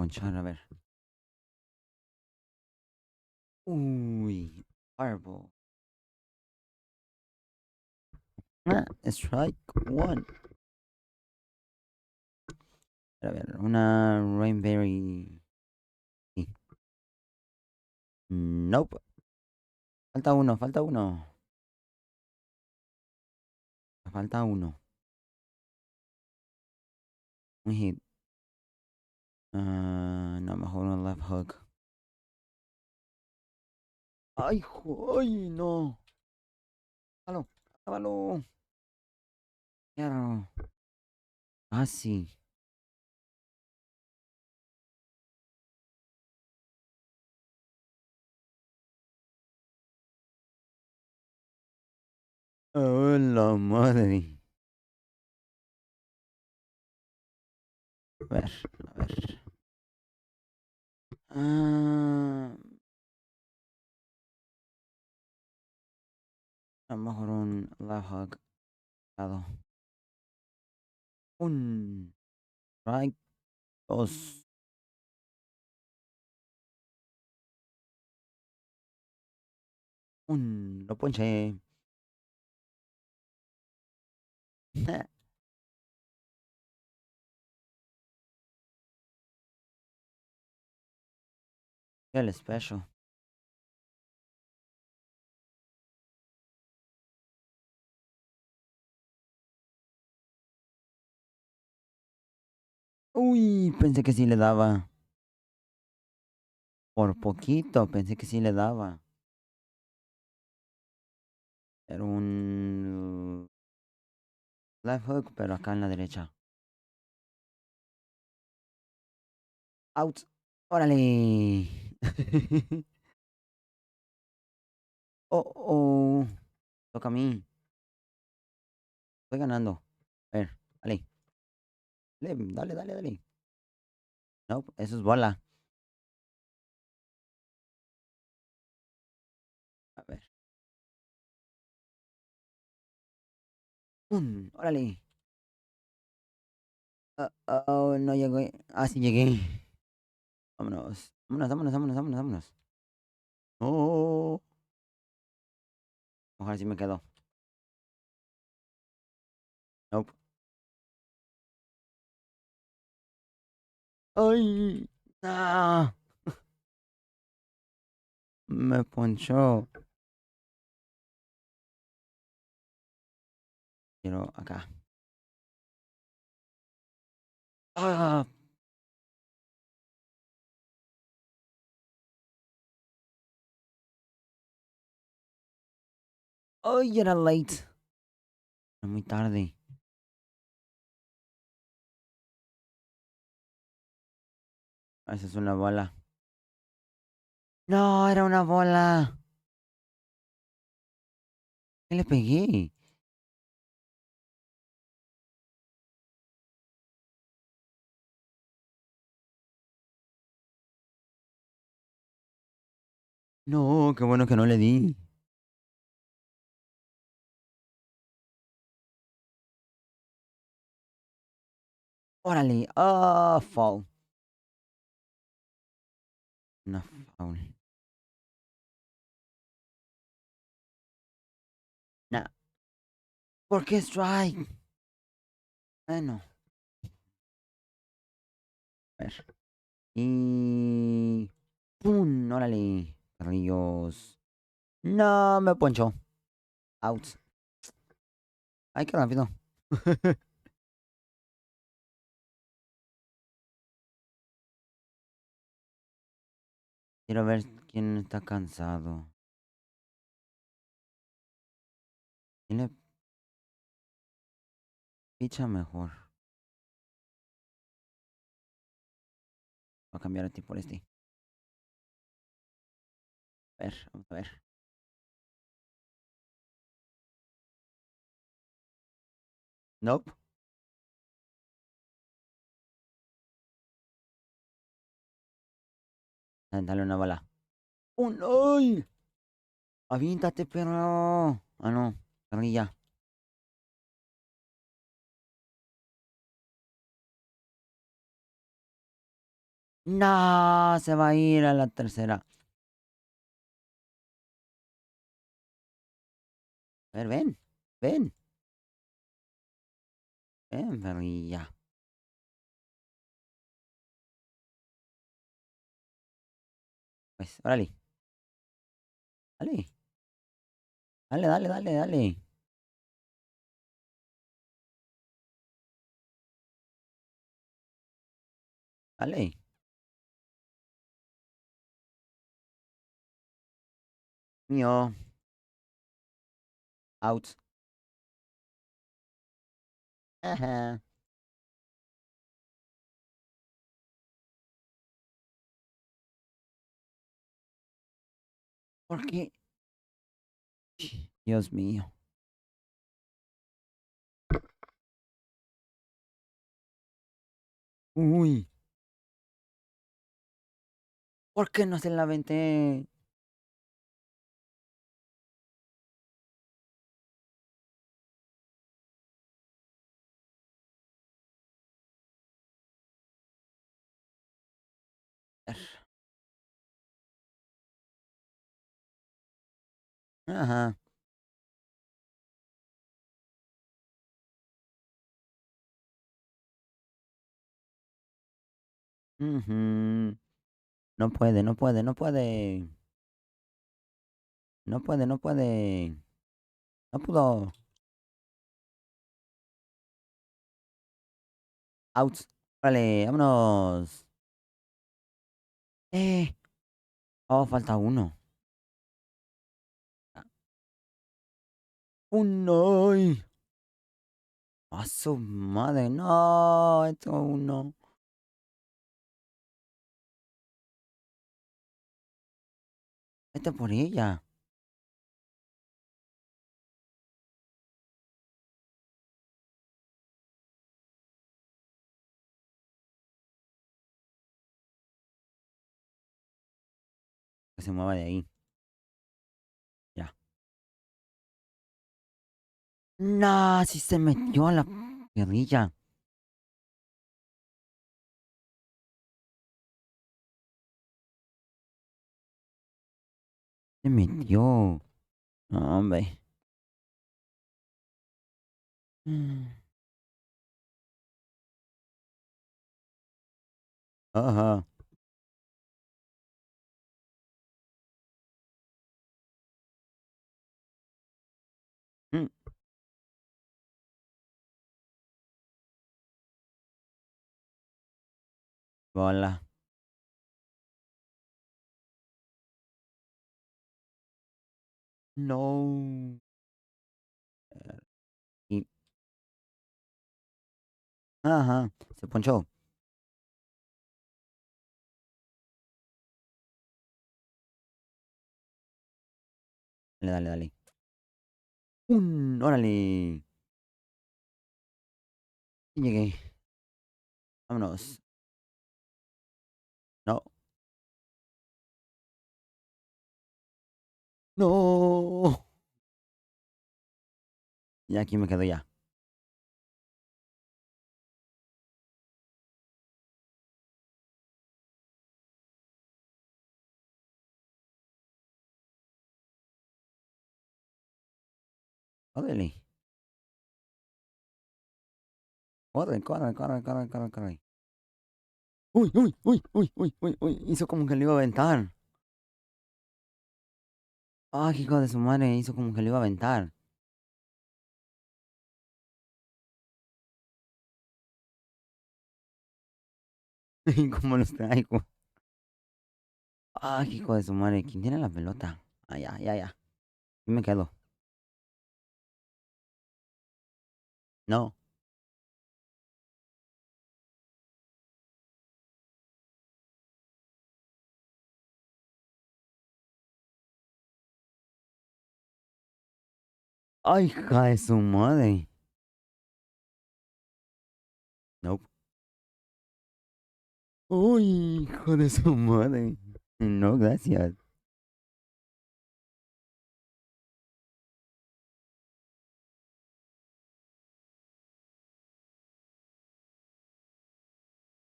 ponchar, a ver. Uy, Fireball. Ah, strike one. A ver, una Rainberry. Sí. Nope. Falta uno, falta uno. Falta uno. Un hit. No, mejor un left hook. ¡Ay, ¡ay, no! ¡Hágalo! ¡Hágalo! Claro. Ah, sí. ¡Oh, la madre! A ver, a ver. Ah, a lo mejor un left hook. Dado. Un strike. Dos. Un. Lo ponché. El special. Uy, pensé que sí le daba. Por poquito, pensé que sí le daba. Era un left hook, pero acá en la derecha. Out. Órale. Oh, oh. Toca a mí. Estoy ganando. A ver, dale. Dale, dale, dale, dale. No, eso es bola. A ver. Órale. Oh, no llegué. Ah, sí llegué. Vámonos. Vámonos, vámonos, vámonos, vámonos, vámonos. Oh. Ojalá sí me quedo. Nope. Ay. Ah. Me ponchó. Quiero acá. Ah. Ay, era late. Era muy tarde. Esa es una bola. No, era una bola. ¿Qué le pegué? No, qué bueno que no le di. Órale. Ah, foul. Una foul. Nah. ¿Por qué strike? Bueno, a ver. Y... ¡Pum! Órale. Ríos. No, me ponchó. Out. Ay, qué rápido. Quiero ver quién está cansado. ¿Quién le picha mejor? Voy a cambiar a ti por este. A ver, vamos a ver. Nope. Dale una bala. ¡Un! ¡Ay! Aviéntate, perro. Ah, no. Carrilla. No, se va a ir a la tercera. A ver, ven, ven, ven, perrilla. Pues, órale, dale, dale, dale, dale, dale. Dale. Mío. Out. Ajá. ¿Por qué? Dios mío. Uy. ¿Por qué no se la aventé? Ajá. Ujú. No puede, no puede, no puede. No puede, no puede. No pudo. Out. Vale, vámonos. Eh. Oh, falta uno. Uno. Ay. A su madre, no. Esto uno. Este por ella. Que se mueva de ahí. Ya. No, si se metió a la guerrilla. Se metió. No, hombre. Mm. Ajá. Mm. Bola. No. Y, ajá. Se ponchó. Dale, dale, dale. Órale. Y llegué. Vámonos. No. No. Y aquí me quedo ya. Órale. Corre, corre, corre, corre, corre, corre. Uy, uy, uy, uy, uy, uy, uy. Hizo como que le iba a aventar. Ah, hijo de su madre. Hizo como que le iba a aventar. Y cómo los traigo. Ah, hijo de su madre. ¿Quién tiene la pelota? Ah, ya, ya, ya. Y me quedo. No. Ay, hija de su madre. Nope. Uy, hijo de su madre. No, gracias.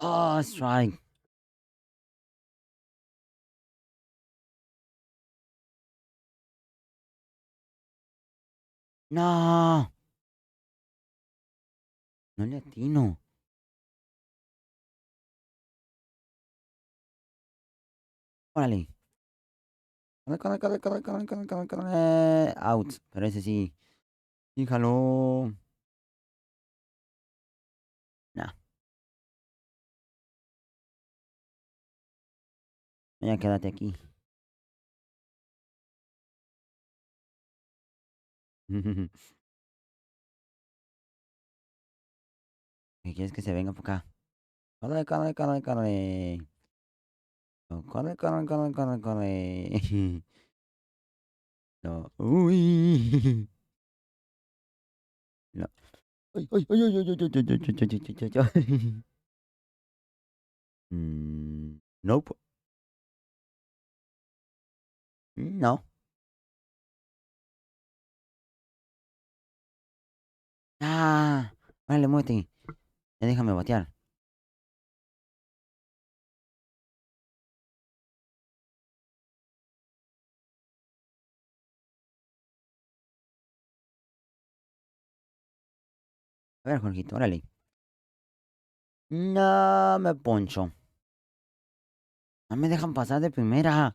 Oh, strike. No, no le atino. Órale. Corre, corre, corre, corre, corre, corre, corre, corre. Out. Pero ese sí. Híjalo. No, ya quédate aquí. ¿Qué quieres que se venga por acá? Corre, corre, corre, corre. No, corre, corre, corre, corre, corre. No. Uy. No. Ay, ay, ay, ay, ay, ay, ay, ay, ay, ay, ay, ay, ay. Nope. No. Ah. Vale, muévete. Ya déjame batear. A ver, Jorgito, órale. No me poncho. No me dejan pasar de primera.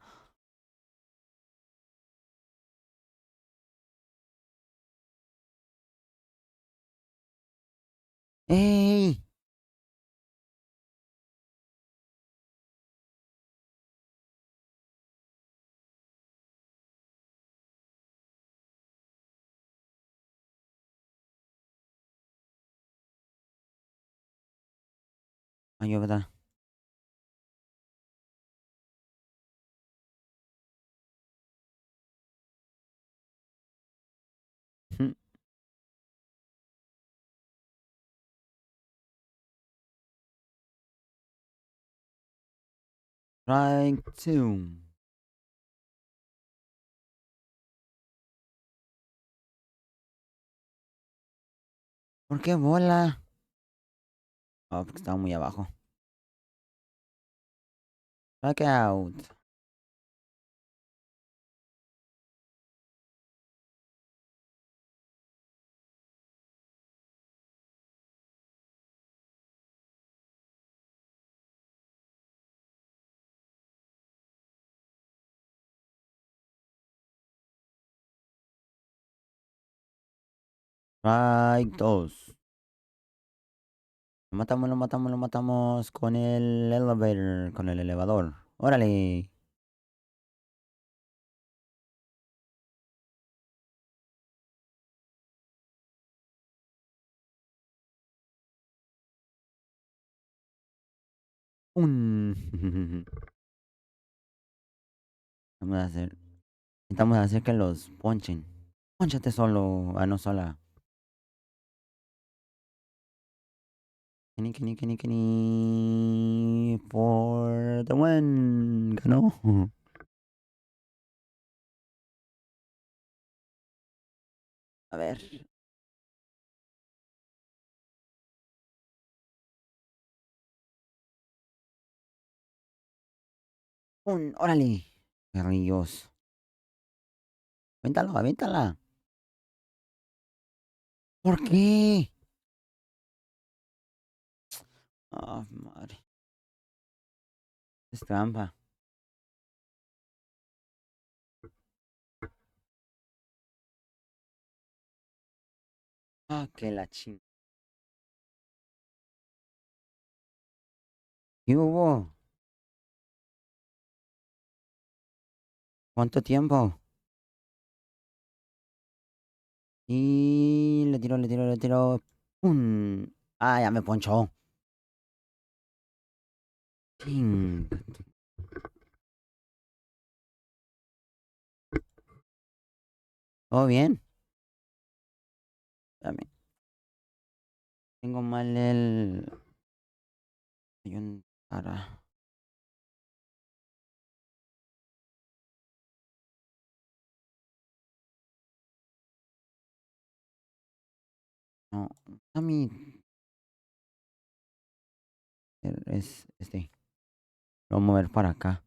¡Ey! Ay, ¿verdad? Trying to. ¿Por qué bola? Ah, porque estaba muy abajo. Back out. Right, dos. Lo matamos, lo matamos, lo matamos con el elevator, con el elevador. Órale. Un. Vamos a hacer. Intentamos hacer que los ponchen. Pónchate solo. Ah, no sola. Kenny, Kenny, Kenny, Kenny. For the win. Ganó. A ver. Un. Órale. Guerrillos. Avéntalo, avéntala. ¿Por qué? Ah, madre. Es trampa. Ah, que la ching. ¿Qué hubo? ¿Cuánto tiempo? Y le tiro, le tiro, le tiro. ¡Pum! Ah, ya me ponchó. Ching. ¿Todo bien? Espérame. Tengo mal el. Hay un. Para. No. A mí. Es este. Lo voy a mover para acá.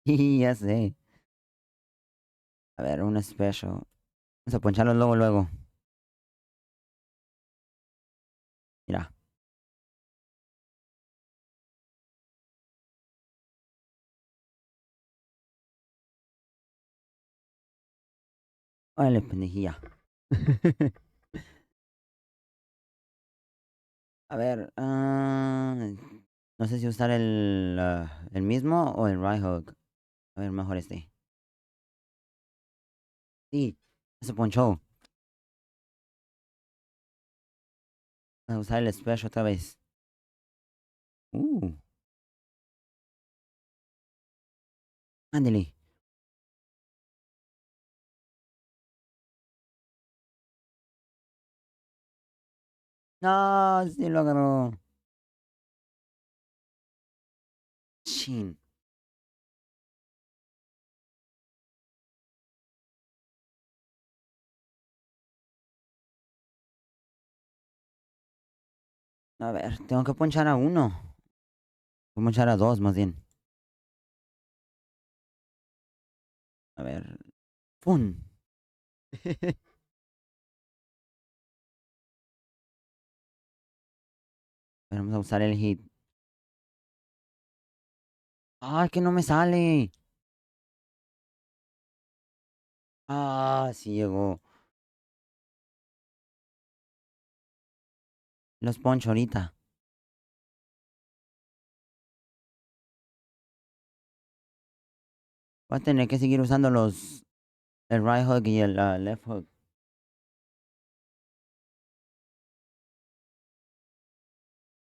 Y ya sé. A ver, un special. Vamos a poncharlo luego, luego. Mira. Órale, pendejilla. A ver, no sé si usar el mismo o el right hook. A ver, mejor este. Sí, se ponchó. Vamos a usar el special otra vez. Uh, ándale. No, sí lo agarró. Chin. A ver, tengo que ponchar a uno. Voy a ponchar a dos, más bien. A ver. ¡Pum! Vamos a usar el hit. ¡Ah, que no me sale! Ah, sí llegó. Los poncho ahorita. Voy a tener que seguir usando el right hook y el left hook.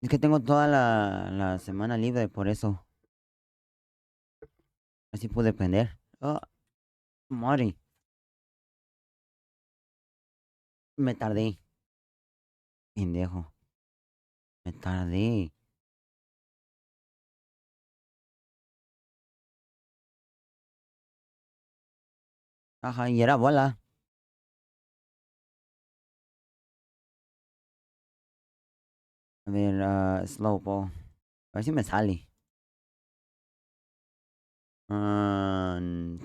Es que tengo toda la semana libre, por eso. Así pude aprender. Oh, Mori. Me tardé. Pendejo. Me tardé. Ajá, y era bola. A ver, Slowpoke. A ver si me sale.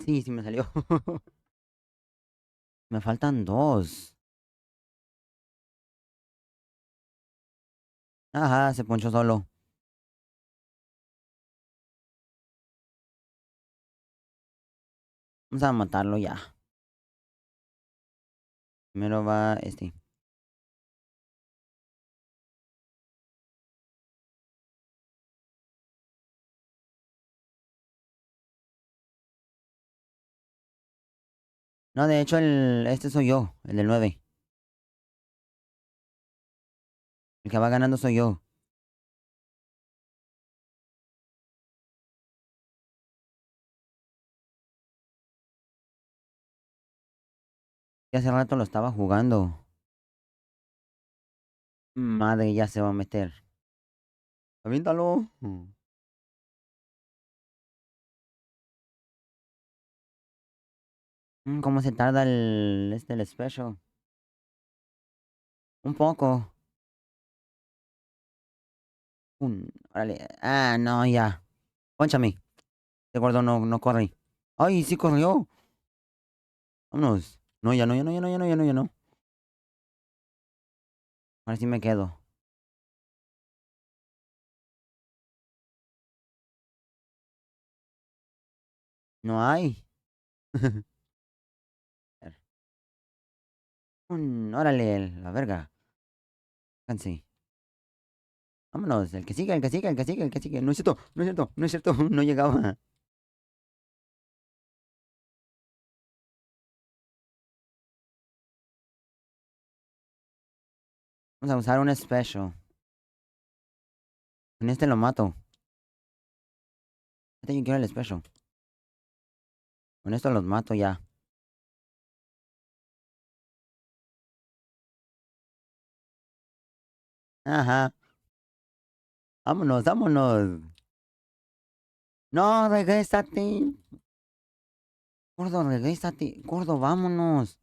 Sí, sí me salió. Me faltan dos. Ajá, se ponchó solo. Vamos a matarlo ya. Primero va este. No, de hecho, este soy yo, el del 9. El que va ganando soy yo. Que hace rato lo estaba jugando. Madre, ya se va a meter. Aviéntalo. ¿Cómo se tarda el special? Un poco. Órale. Ah, no, ya. Pónchame. Este gordo no corre. Ay, sí corrió. Vámonos. No, ya no, ya no, ya no, ya no, ya no, ya no. Ahora sí me quedo. No hay. A ver. Órale, la verga. Canse. Vámonos. El que siga, el que siga, el que siga, el que siga. No es cierto, no es cierto, no es cierto. No llegaba. Vamos a usar un special. Con este lo mato. Este yo quiero el special. Con esto los mato ya. Ajá. Vámonos, vámonos. No, regrésate. Gordo, regrésate. Gordo, vámonos.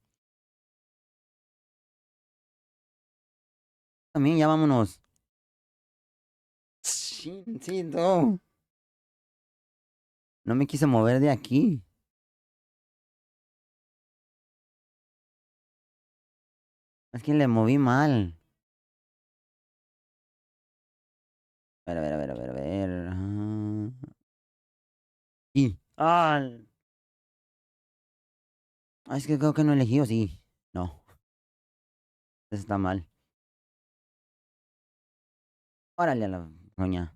También ya vámonos. Chin, sí, no. No me quise mover de aquí. Es que le moví mal. A ver, a ver, a ver, a ver, a ver. Sí. Es que creo que no elegí, ¿o sí? No, eso está mal. Órale a la coña.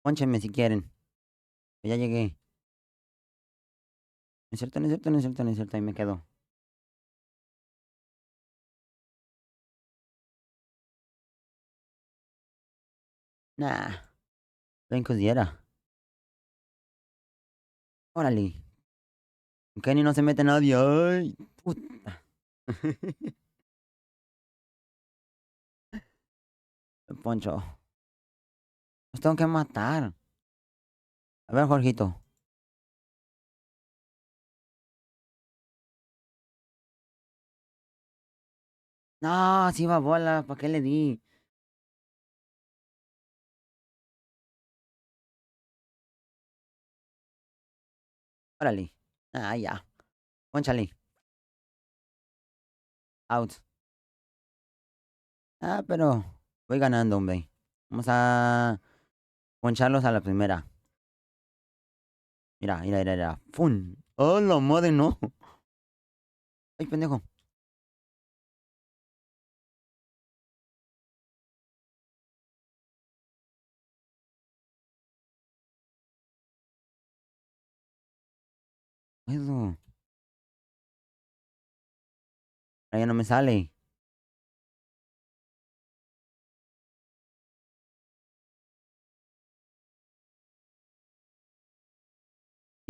Pónchenme si quieren. Ya llegué. No es cierto, no es cierto, no es cierto, no es cierto. Ahí me quedo. Nah, ven diera. Órale. Kenny no se mete nadie. Ay, puta. Poncho. Los tengo que matar. A ver, Jorgito. No, sí va bola. ¿Para qué le di? Órale. Ah, ya. Pónchale. Out. Ah, pero voy ganando, hombre. Vamos a poncharlos a la primera. Mira, mira, mira, mira. ¡Fun! ¡Oh, la madre, no! ¡Ay, pendejo! Eso. Ahí ya no me sale.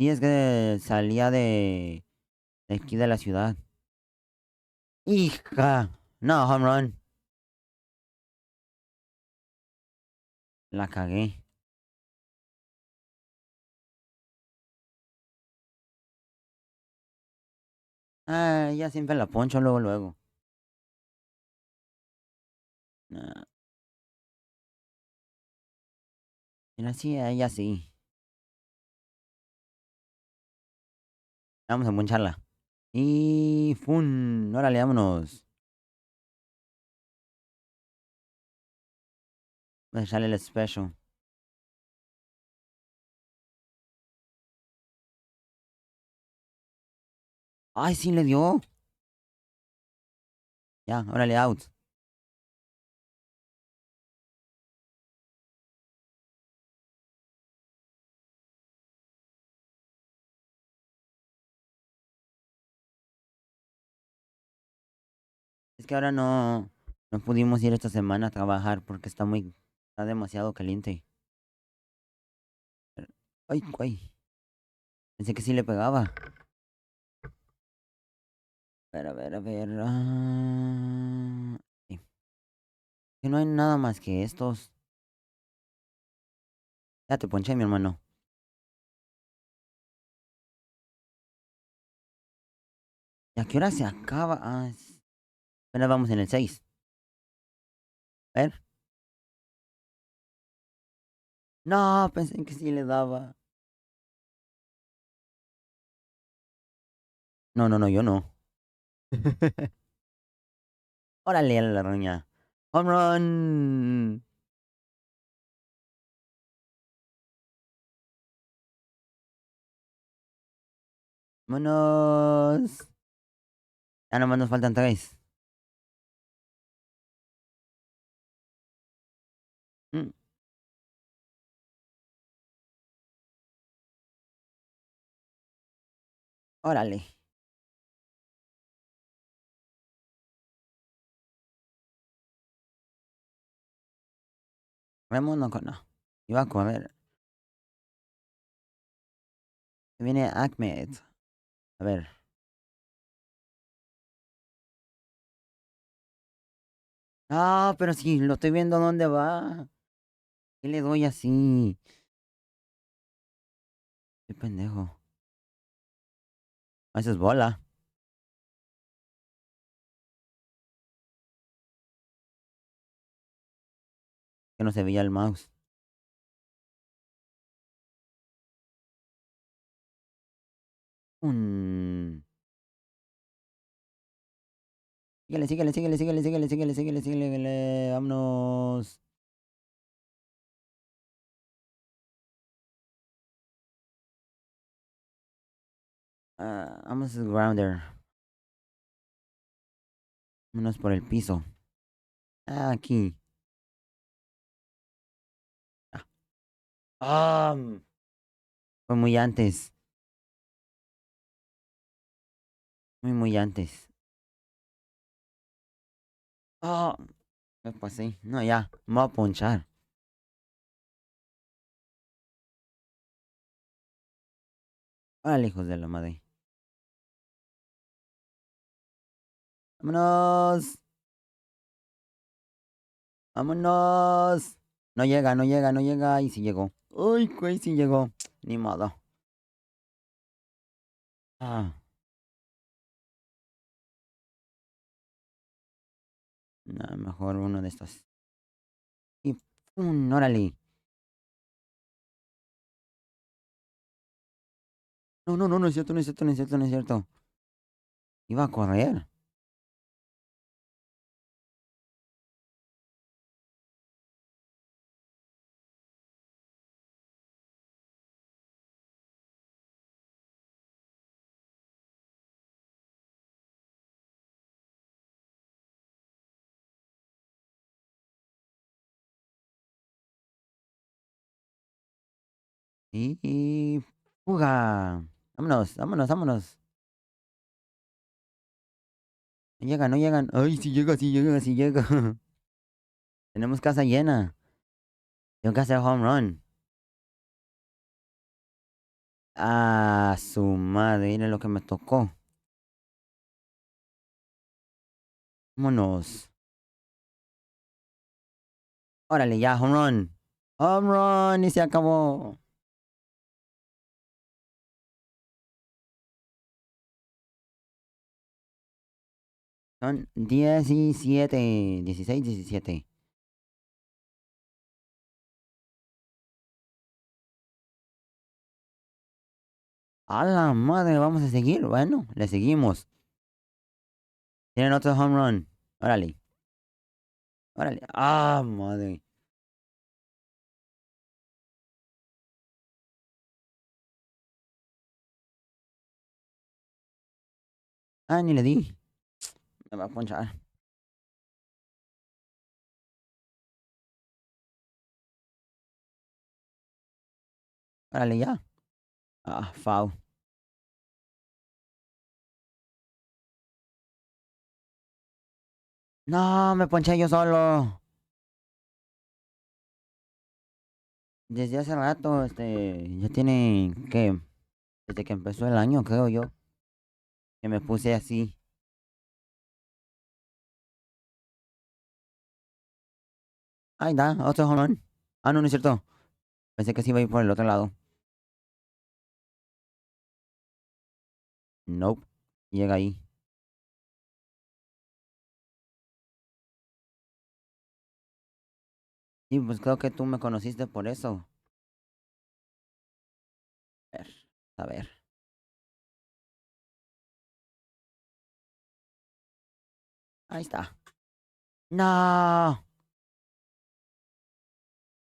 Y es que salía de aquí de la ciudad. ¡Hija! No, home run. La cagué. Ah, ya siempre la poncho luego, luego. Nah, mira, sí, ella sí. Vamos a poncharla. Y ¡fun! Órale, vámonos. Voy a echarle el special. ¡Ay, sí le dio! Ya, órale, out. Es que ahora no pudimos ir esta semana a trabajar porque está demasiado caliente. Ay, ay, pensé que sí le pegaba. A ver, a ver, a ver. Sí, que no hay nada más que estos. Ya te ponché, mi hermano. ¿Y a qué hora se acaba? Apenas vamos en el 6. A ver. No, pensé que sí le daba. No, no, no, yo no. Órale a la roña. Home run. Vámonos. Ya nomás nos faltan tres. Mm, órale. Vámonos con no. Iba a correr. Viene Ahmed. A ver. Ah, pero sí, lo estoy viendo dónde va. ¿Qué le doy así? Qué pendejo. Ah, eso es bola. Que no se veía el mouse. Un... Síguele, síguele, síguele, síguele, síguele, síguele, síguele, síguele. Vámonos. Vamos a grounder. Vámonos por el piso. Aquí. Ah, ah, fue muy antes. Muy antes. Ah, me pasé. No, ya. Me voy a ponchar. Vale, hijos de la madre. Vámonos. Vámonos. No llega, no llega, no llega. Y sí llegó. Uy, güey, sí llegó. Ni modo. Ah, no, mejor uno de estos. Y ¡pum! Órale. No, no, no, no es cierto, no es cierto, no es cierto, no es cierto. Iba a correr. Y fuga. Vámonos, vámonos, vámonos. No llegan, no llegan. Ay, sí llega, sí llega, sí llega. Tenemos casa llena. Tengo que hacer home run. Ah, su madre, mire lo que me tocó. Vámonos. Órale, ya, home run. Home run y se acabó. Son 17, 16, 17. A la madre, vamos a seguir. Bueno, le seguimos. Tienen otro home run. Órale, órale. Ah, madre. Ah, ni le di. Me va a ponchar. Órale, ya. Ah, foul. No, me ponché yo solo. Desde hace rato, ya tiene, ¿qué? Desde que empezó el año, creo yo, que me puse así. Ahí da, otro home run. Ah, no, no es cierto. Pensé que sí iba a ir por el otro lado. Nope. Llega ahí. Y pues creo que tú me conociste por eso. A ver, a ver. Ahí está. No.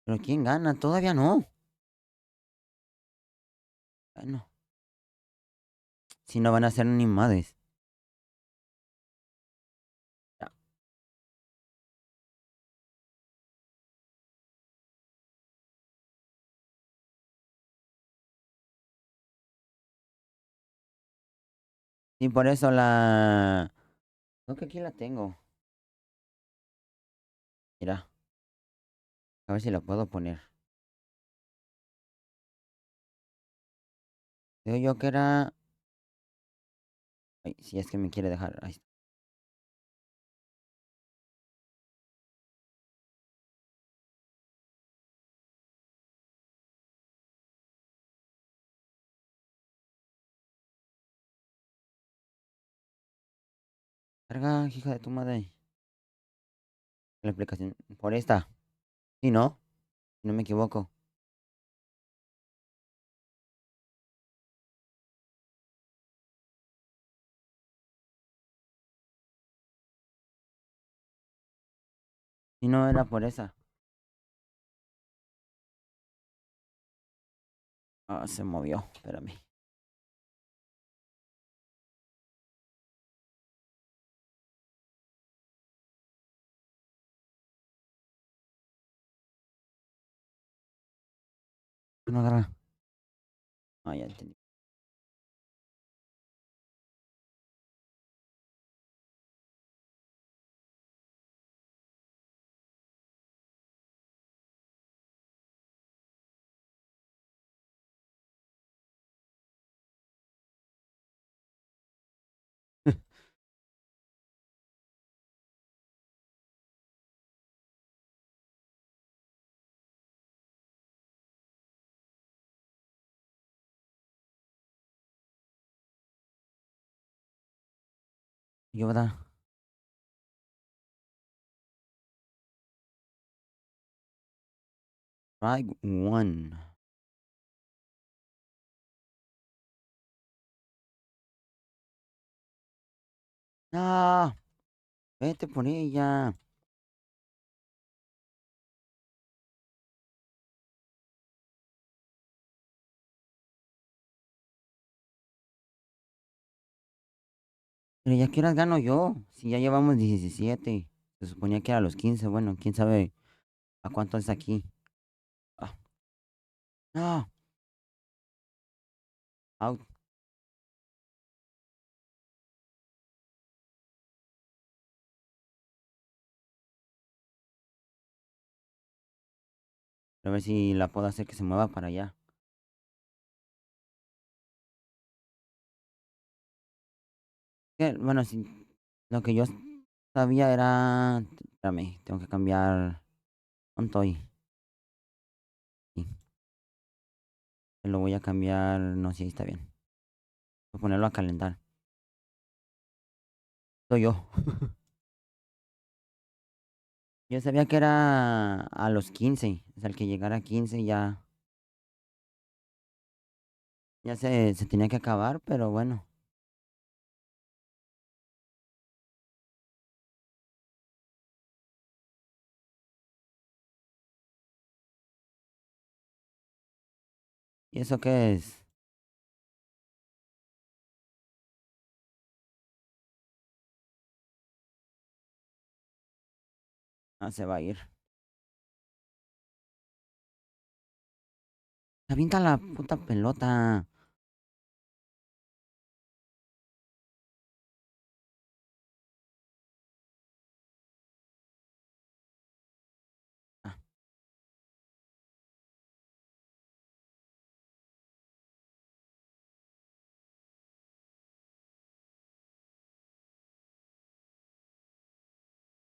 Pero ¿quién gana? Todavía no. Bueno, si no van a ser ni madres. Ya. Y por eso la... Creo que aquí la tengo. Mira, a ver si la puedo poner. Creo yo que era... Ay, si es que me quiere dejar. Ahí está. Carga, hija de tu madre. La aplicación. Por esta. Sí, ¿no? Si no me equivoco. Si no era por esa. Ah, se movió. Espérame. No agarra. Ah, ya entendí. Yoda. Try one. No. Vete por ella. Pero ya que horas gano yo. Si ya llevamos 17. Se suponía que era a los 15. Bueno, quién sabe a cuánto es aquí. Ah, no. Out. A ver si la puedo hacer que se mueva para allá. Bueno, si lo que yo sabía era. Espérame, tengo que cambiar. ¿Dónde estoy? Sí, lo voy a cambiar. No sé si está bien. Voy a ponerlo a calentar. Soy yo. Yo sabía que era a los 15. O sea, el que llegara a 15 ya. Ya se tenía que acabar, pero bueno. ¿Y eso qué es? Ah, se va a ir. Avienta la puta pelota. Ah,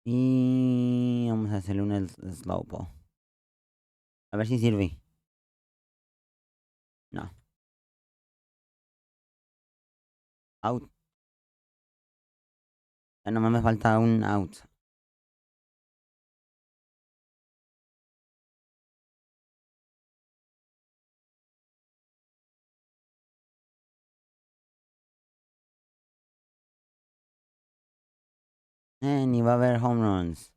y vamos a hacerle un slow ball. A ver si sirve. No. Out. Ya nomás me falta un out. Ni va a haber home runs.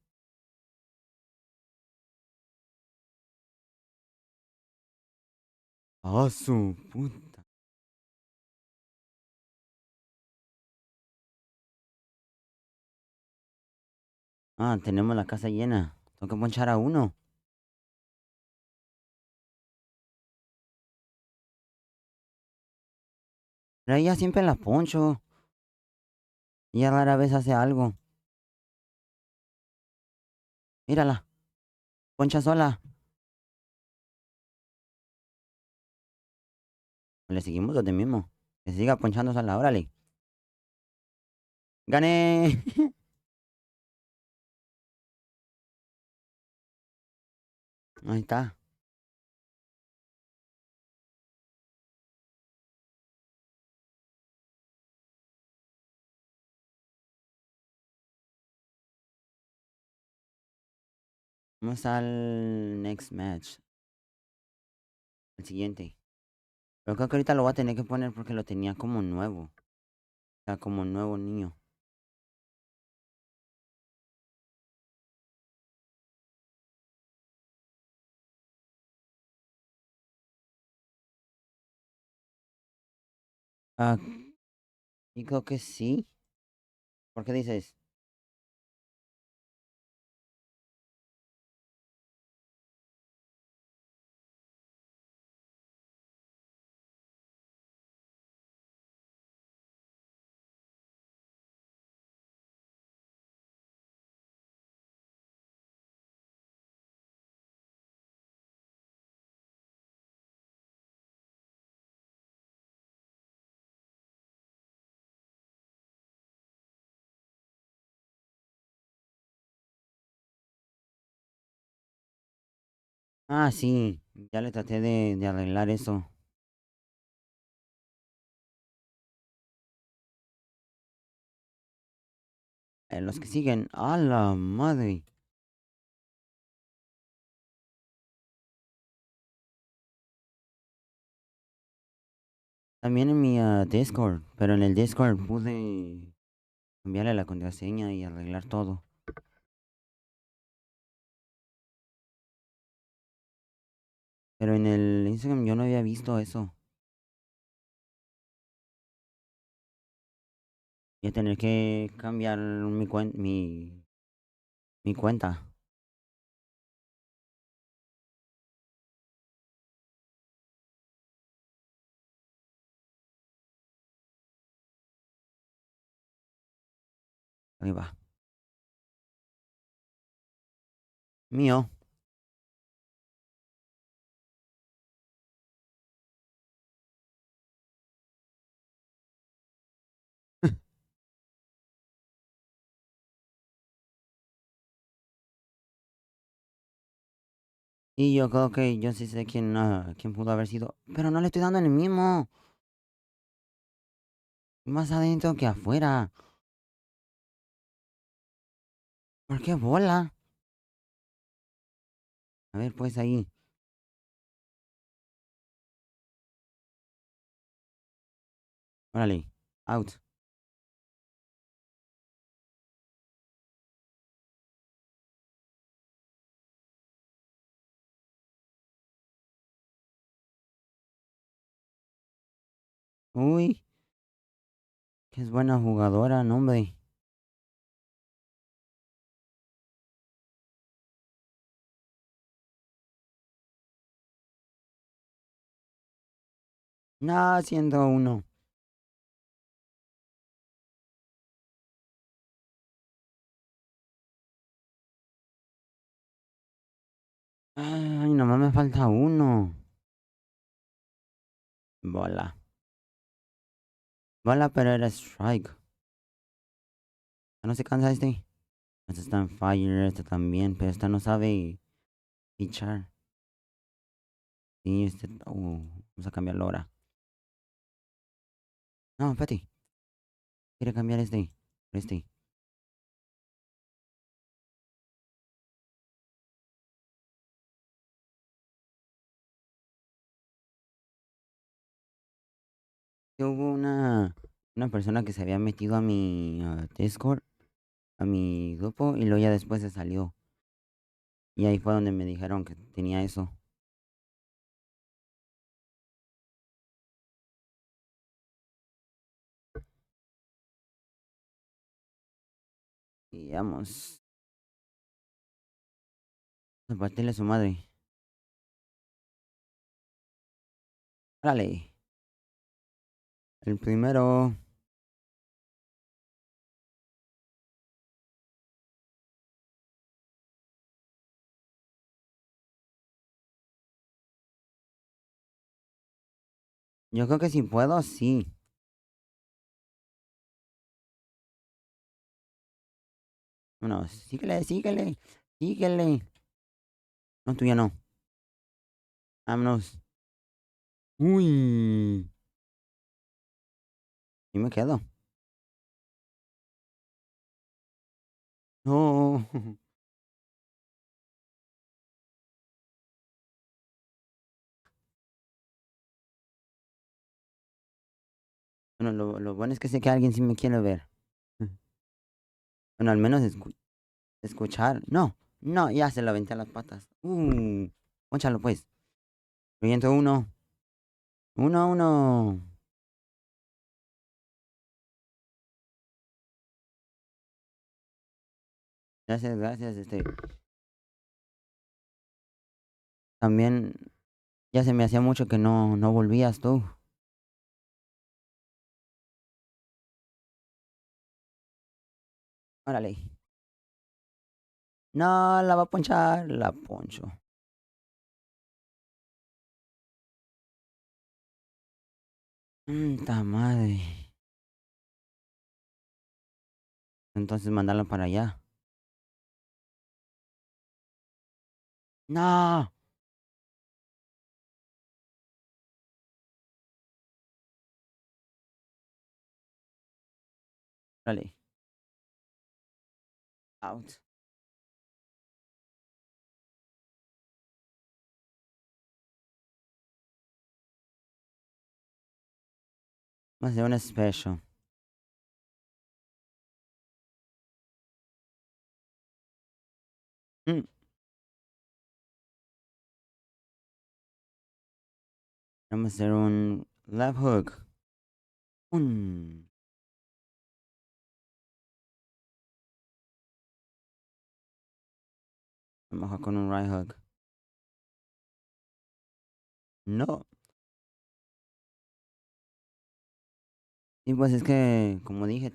Ah, su puta. Ah, tenemos la casa llena. Tengo que ponchar a uno. Pero ella siempre la poncho. Ella rara vez hace algo. Mírala. Poncha sola. Le seguimos donde mismo. Que siga ponchando sola. Órale. ¡Gané! Ahí está. Vamos al next match. El siguiente. Pero creo que ahorita lo voy a tener que poner porque lo tenía como nuevo. O sea, como nuevo niño. Ah, y creo que sí. ¿Por qué dices? Ah, sí. Ya le traté de arreglar eso. Los que siguen. ¡A la madre! También en mi Discord. Pero en el Discord pude cambiarle la contraseña y arreglar todo. Pero en el Instagram yo no había visto eso. Voy a tener que cambiar mi cuenta. Ahí va. Mío. Y yo creo que yo sí sé quién pudo haber sido. Pero no le estoy dando en el mismo. Más adentro que afuera. ¿Por qué bola? A ver, pues ahí. Órale. Out. Uy, que es buena jugadora, no, hombre. No, siendo uno. Ay, nomás me falta uno. Bola. Bola, pero era strike. ¿No se cansa este? Este está en fire, este también, pero esta no sabe pichar. Sí, este. Vamos a cambiarlo ahora. No, espérate. Quiere cambiar este. Por este. Que hubo una persona que se había metido a mi Discord, a mi grupo, y luego ya después se salió. Y ahí fue donde me dijeron que tenía eso. Y vamos. A partirle a su madre. Órale. El primero. Yo creo que si puedo, sí. Bueno, síguele, síguele. Síguele. No, tú ya no. Vámonos. Uy. Y me quedo. No. Bueno, lo bueno es que sé que alguien sí me quiere ver. Bueno, al menos escuchar. No, no, ya se lo aventé a las patas. Pónchalo pues. Viento uno. Uno a uno. Gracias, gracias. También ya se me hacía mucho que no volvías tú. Órale. No, la va a ponchar. La poncho. Ta madre. Entonces mandarlo para allá. No. Órale. Out. Vamos a hacer una special. Mm, Vamos a hacer un left hook. Mm, Mejor con un right hook. No. Y pues es que, como dije,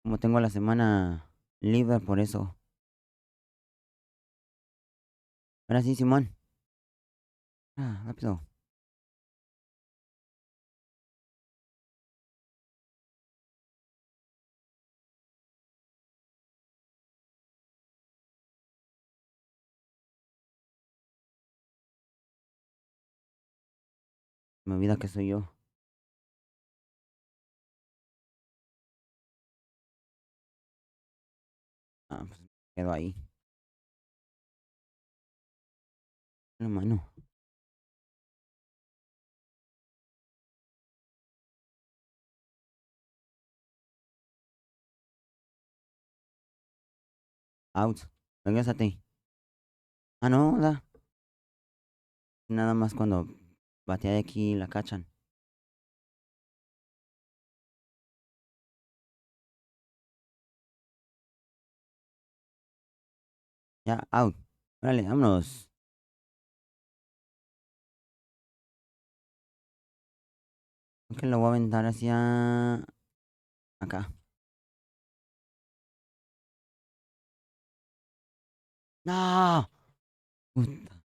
como tengo la semana libre por eso. Ahora sí, Simón. Rápido. Me olvida que soy yo. Pues quedo ahí. La mano. Out. Regrésate. No, da. Nada más cuando batea de aquí la cachan. Ya, out. Órale, vámonos. Creo que lo voy a aventar hacia acá. ¡No! Puta.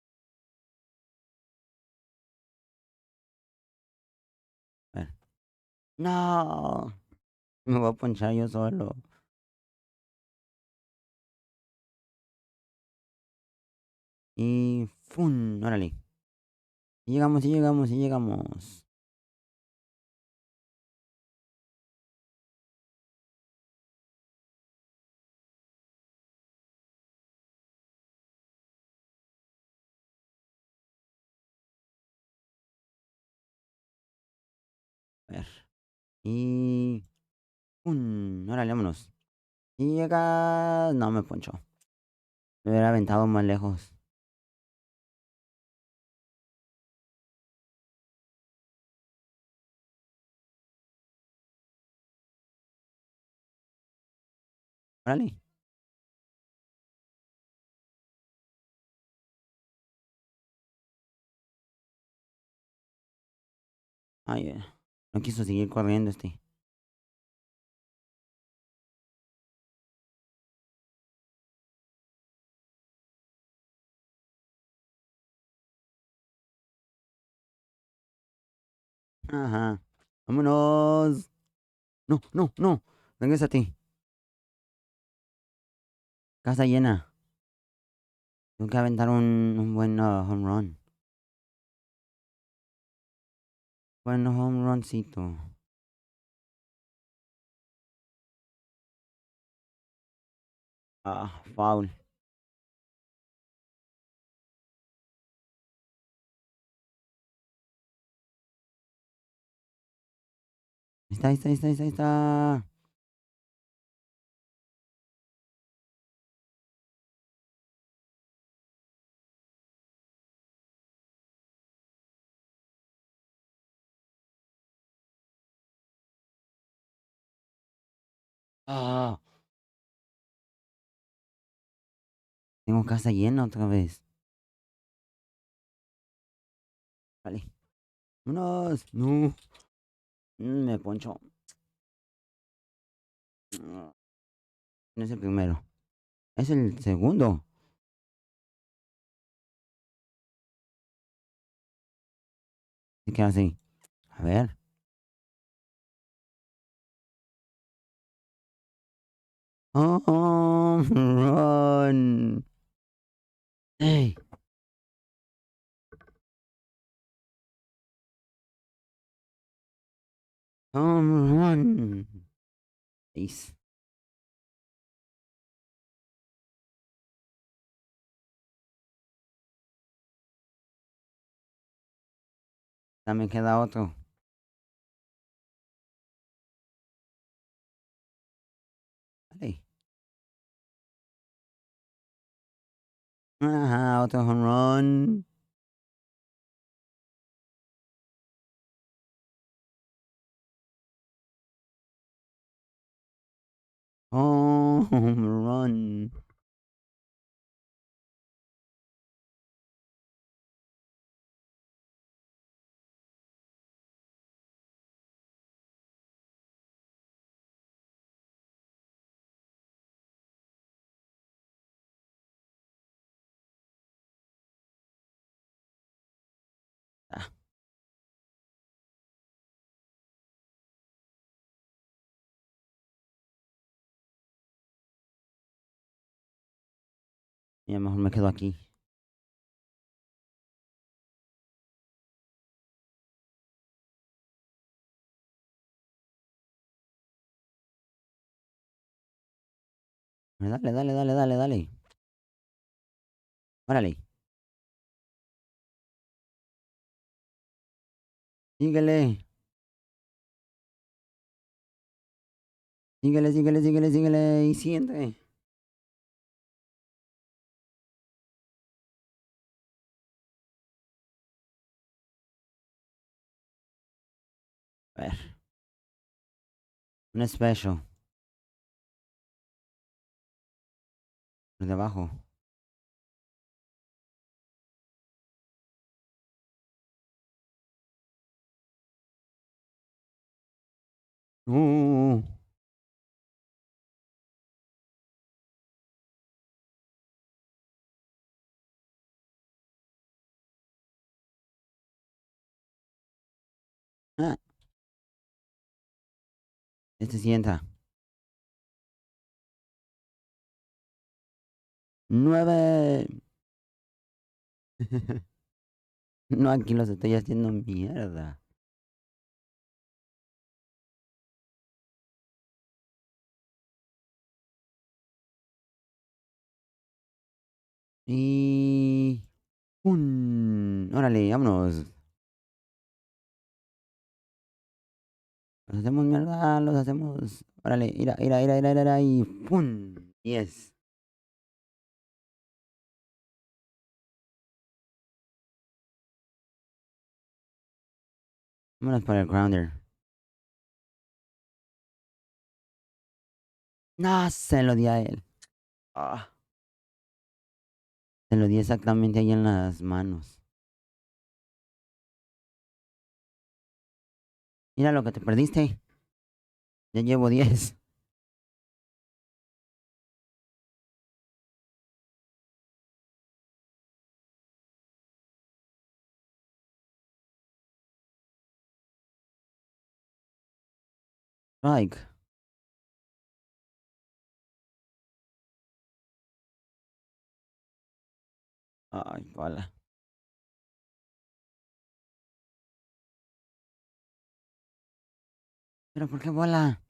A ver. ¡No! Me voy a ponchar yo solo. Y ¡fum! Órale. Y llegamos, y llegamos, y llegamos. A ver. Y órale, vámonos. Y llega. No me poncho. Me hubiera aventado más lejos. Órale. Ay, no quiso seguir corriendo este. Ajá. Vámonos. No, no, no. Regrésate. Casa llena. Tengo que aventar un buen home run. Buen home runcito. Foul. Ahí está, ahí está, ahí está, ahí está. Ah, tengo casa llena otra vez. Vale. Vámonos. No. Me poncho. No es el primero. Es el segundo. ¿Qué queda así? A ver. Oh, run. Hey, home run. Ace. También queda otro. Vale. Ajá, otro home run. Oh, home run. Ah, ya mejor me quedo aquí. Dale, dale, dale, dale, dale. Órale. Síguele. Síguele, síguele, síguele, síguele. Y siente. A ver. Un special. Por de abajo. Uh. Ah, este sienta. 9. No, aquí los estoy haciendo mierda. Y... Órale, vámonos. Los hacemos mierda, los hacemos... Órale, ira, ira, ira, ira, ira, ira, y... ¡Pum! 10. Vámonos para el grounder. No, se lo di a él. Ah, se lo di exactamente ahí en las manos. Mira lo que te perdiste. Ya llevo 10. Strike. Ay, bola. ¿Pero por qué bola?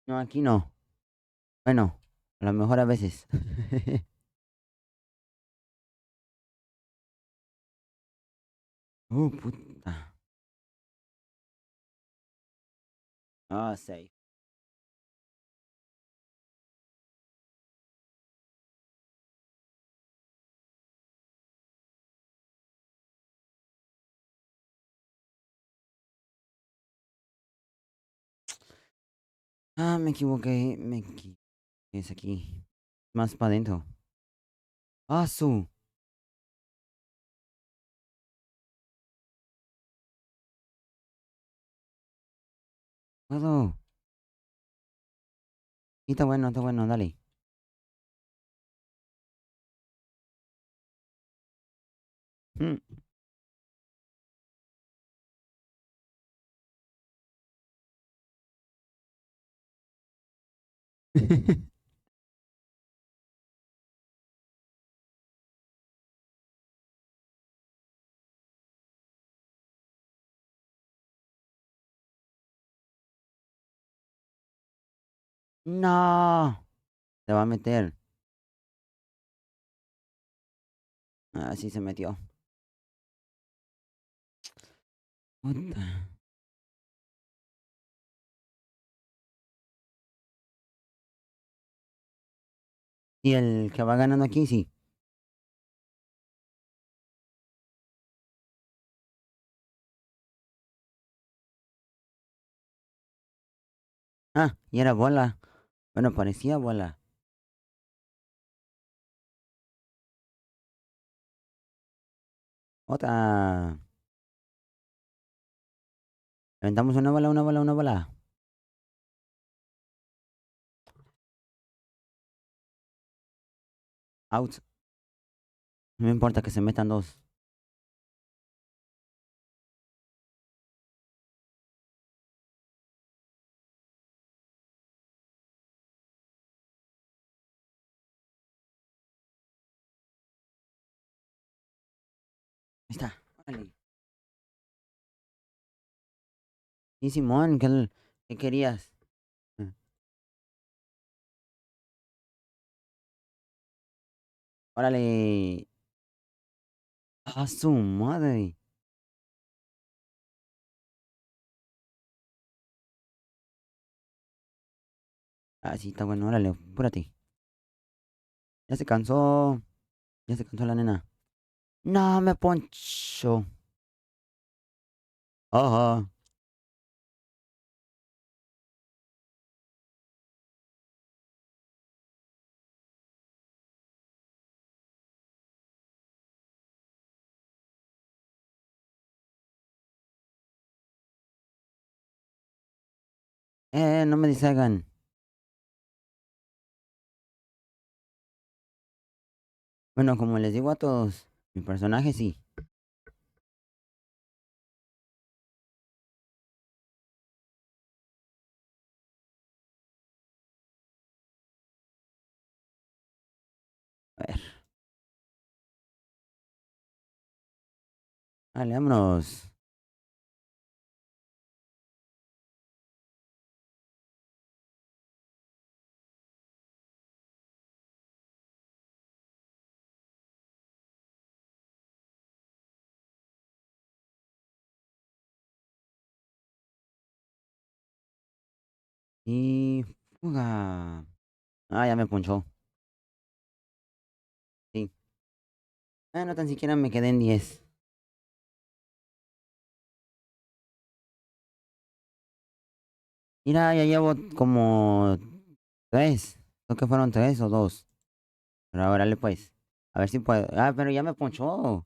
No, aquí no. Bueno, a lo mejor a veces. Puta. Ah, safe. Ah, me equivoqué. Es aquí. Más para adentro. Ah, su. Puedo. Y está bueno, dale. Mm. No. Se va a meter. Ah, sí se metió. Puta. Y el que va ganando aquí, sí. Ah, y era bola. Bueno, parecía bola. Otra. Aventamos una bola, una bola, una bola. Out. No me importa que se metan dos. Ahí está. Órale. Y Simón, ¿qué querías? Ah, órale. A su madre. Ah, sí, está bueno, órale, apúrate. Ya se cansó. Ya se cansó la nena. No, me poncho. Ajá. No me deshagan. Bueno, como les digo a todos, mi personaje sí. A ver, vale, vámonos. Y fuga. Ah, ya me ponchó. Sí. Ah, no tan siquiera me quedé en 10. Mira, ya llevo como 3. Creo que fueron 3 o 2. Pero ahora le pues. A ver si puedo. Ah, pero ya me ponchó.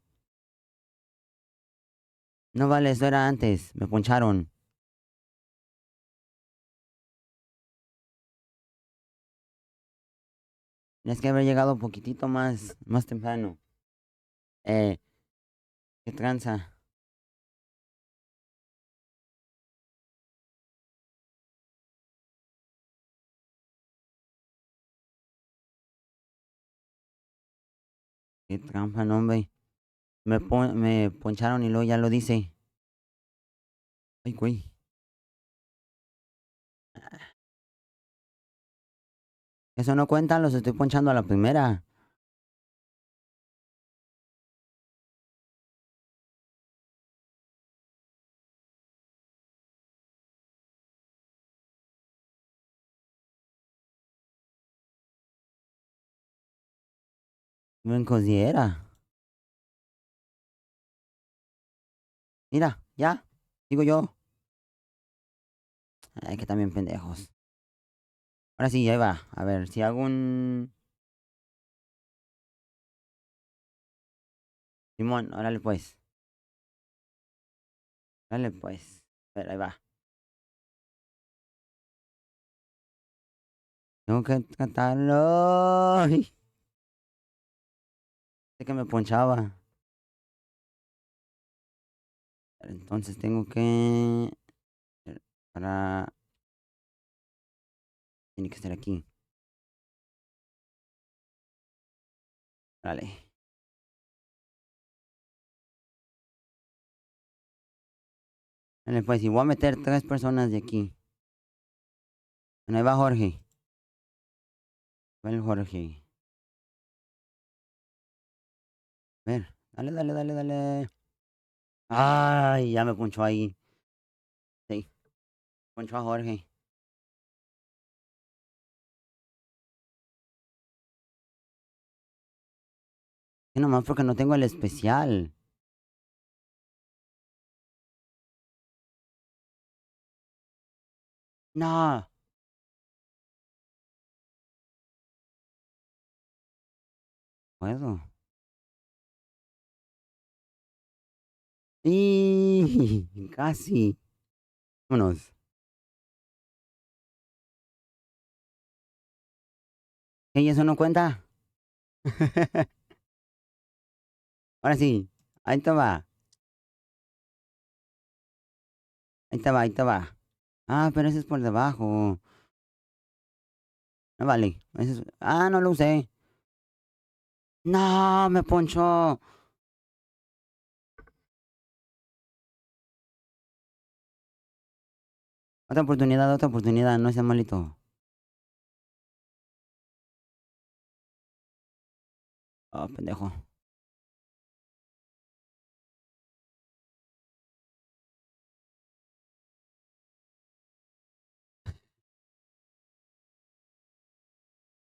No vale, eso era antes. Me poncharon. Tienes que haber llegado un poquitito más temprano. Eh, ¿Qué tranza? ¿Qué trampa, no, hombre? Me poncharon y luego ya lo dice. Ay, güey. Eso no cuenta, los estoy ponchando a la primera. Me considera. Mira, ya. Digo yo. Ay, que también pendejos. Ahora sí, ahí va. A ver, si hago un... Simón, órale pues. Órale pues. A ver, ahí va. Tengo que cantarlo. Ay, sé que me ponchaba. Entonces tengo que... Para... Tiene que estar aquí. Vale. Vale, pues, y voy a meter tres personas de aquí. Bueno, ahí va Jorge. Va el Jorge. A ver, dale, dale, dale, dale. Ay, ya me ponchó ahí. Sí, ponchó a Jorge. Y nomás porque no tengo el especial. No, puedo. Y casi. Vámonos. ¿Y eso no cuenta? Ahora sí, ahí te va. Ahí te va, ahí te va. Ah, pero ese es por debajo. No vale. Ah, no lo usé. No, me ponchó. Otra oportunidad, no sea malito. Ah, pendejo.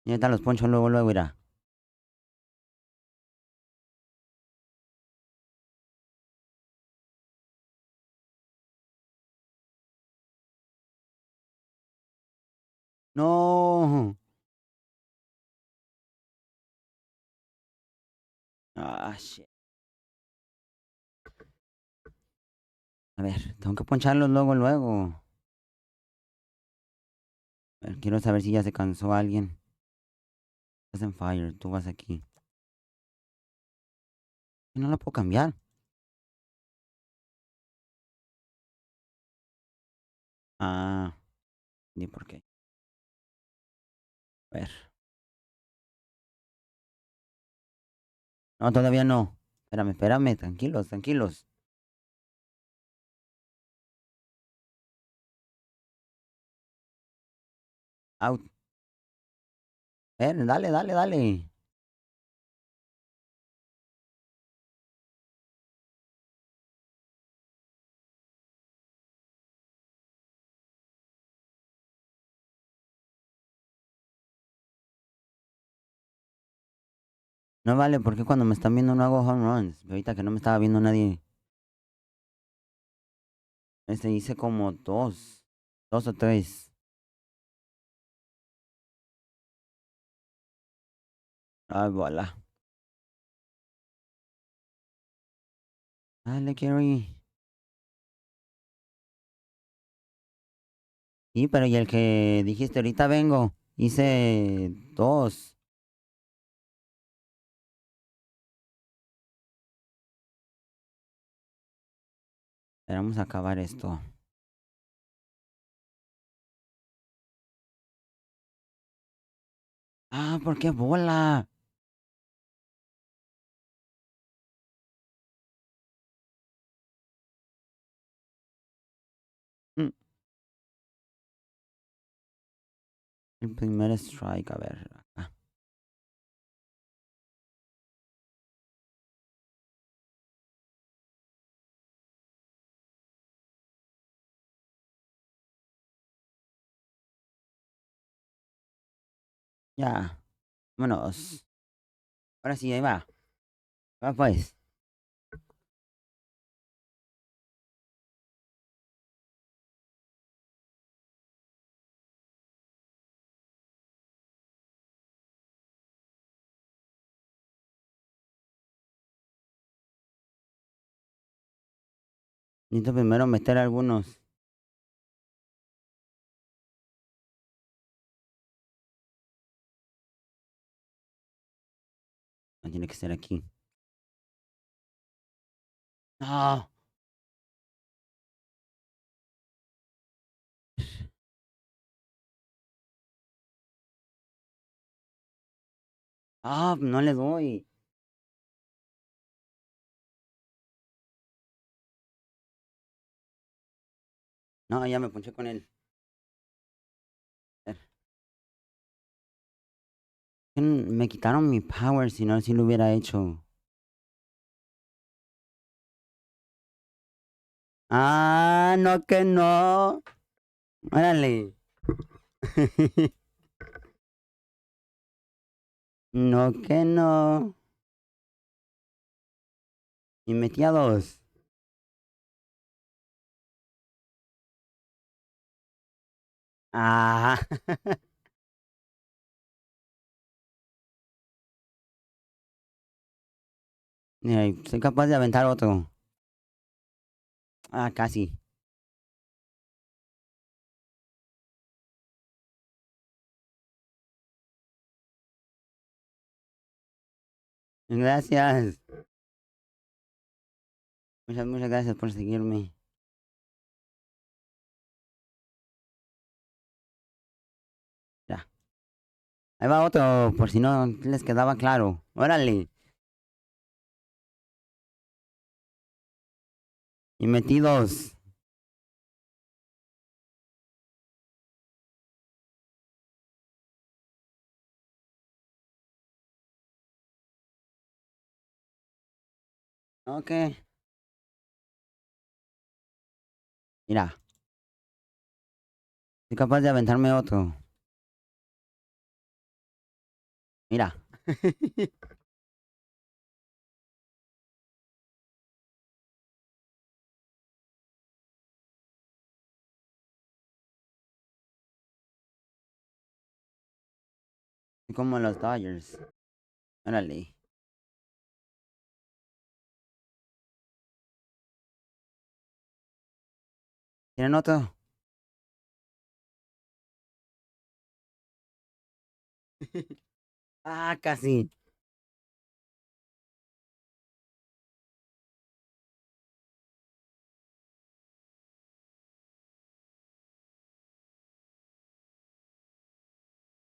Y ahorita los poncho luego, luego irá. No. Ah, shit. A ver, tengo que poncharlos luego, luego. A ver, quiero saber si ya se cansó alguien. Estás en fire, tú vas aquí. Y no la puedo cambiar. Ah, ni por qué. A ver. No, todavía no. Espérame, espérame, tranquilos, tranquilos. Out. Dale, dale, dale. No vale, porque cuando me están viendo no hago home runs. Ahorita que no me estaba viendo nadie. Hice como dos. Dos o tres. Ay, voilà. Dale, quiero ir. Sí, pero y el que dijiste ahorita vengo. Hice dos. Pero vamos a acabar esto. Ah, ¿por qué bola? Mm, El primer strike, a ver. Acá. Ya. Vámonos. Ahora sí, ahí va. Va pues. Necesito primero meter algunos. No tiene que ser aquí. No. Ah, no le doy. No, ya me ponché con él. A ver, me quitaron mi power, si no, si lo hubiera hecho. Ah, no que no. Órale. No que no. Y metí a dos. Ah. Mira, soy capaz de aventar otro. Ah, casi. Gracias. Muchas gracias por seguirme. Ya. Ahí va otro, por si no les quedaba claro. Órale. Y metí dos. Ok. Mira, soy capaz de aventarme otro. Mira. Soy como los Dodgers. Órale. ¿Tienen otro? Ah, casi.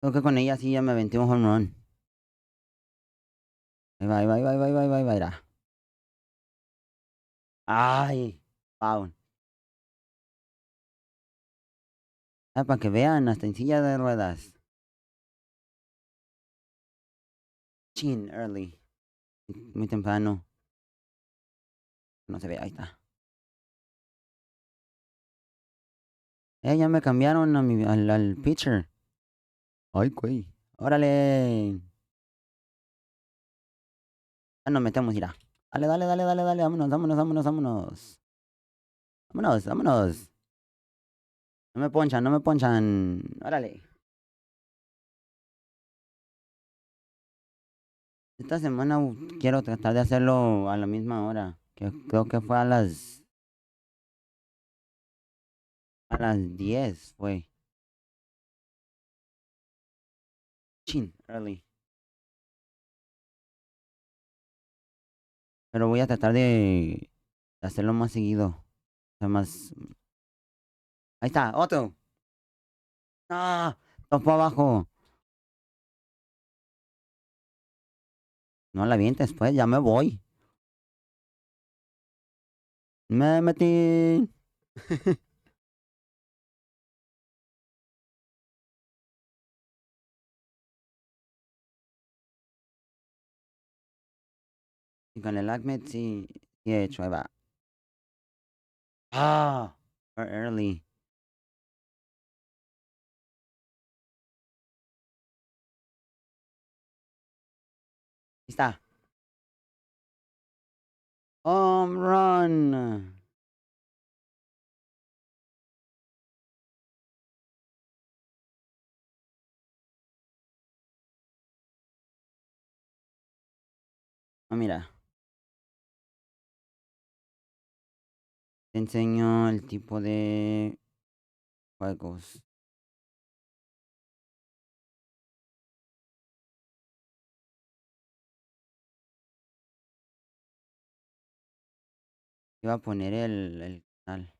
Creo que con ella sí ya me aventé un home run. Ahí va, ahí va, ahí va, ahí va, ahí va, ahí va, ahí va, mira. Ay, wow. Ah, para que vean, hasta en silla de ruedas. Chin, early. Muy temprano. No se ve, ahí está. Ya me cambiaron al pitcher. Ay, güey. Órale. Ya nos metemos, irá. Dale, dale, dale, dale, dale. Vámonos, vámonos, vámonos, vámonos. Vámonos, vámonos. No me ponchan, no me ponchan. Órale. Esta semana quiero tratar de hacerlo a la misma hora. Que creo que fue a las 10 fue. Chin, early. Pero voy a tratar de hacerlo más seguido. O sea, más. Ahí está, otro. No, topo abajo. No la avientes, pues, ya me voy. Me metí. Y con el Acmed sí, sí he hecho, ahí va. Ah, early. Ahí está. Home run. Ah, mira, te enseño el tipo de juegos. Iba a poner el canal.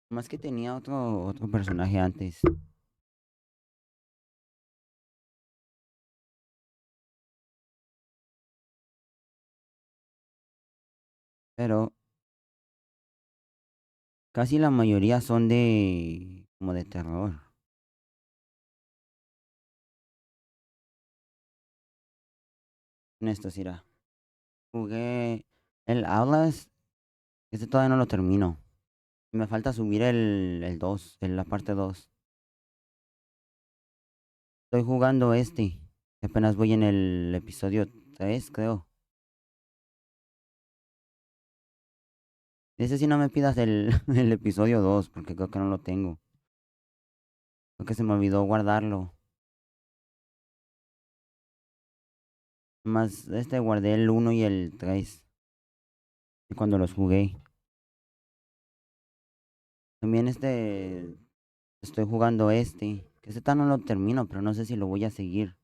Más que tenía otro personaje antes. Pero casi la mayoría son de como de terror. En esto sí era. Jugué el Outlast. Este todavía no lo termino. Me falta subir el 2, la parte 2. Estoy jugando este. Apenas voy en el episodio 3, creo. Ese sí no me pidas el episodio 2, porque creo que no lo tengo. Creo que se me olvidó guardarlo. Más guardé el uno y el 3 de cuando los jugué. También estoy jugando este. Que este tal no lo termino, pero no sé si lo voy a seguir.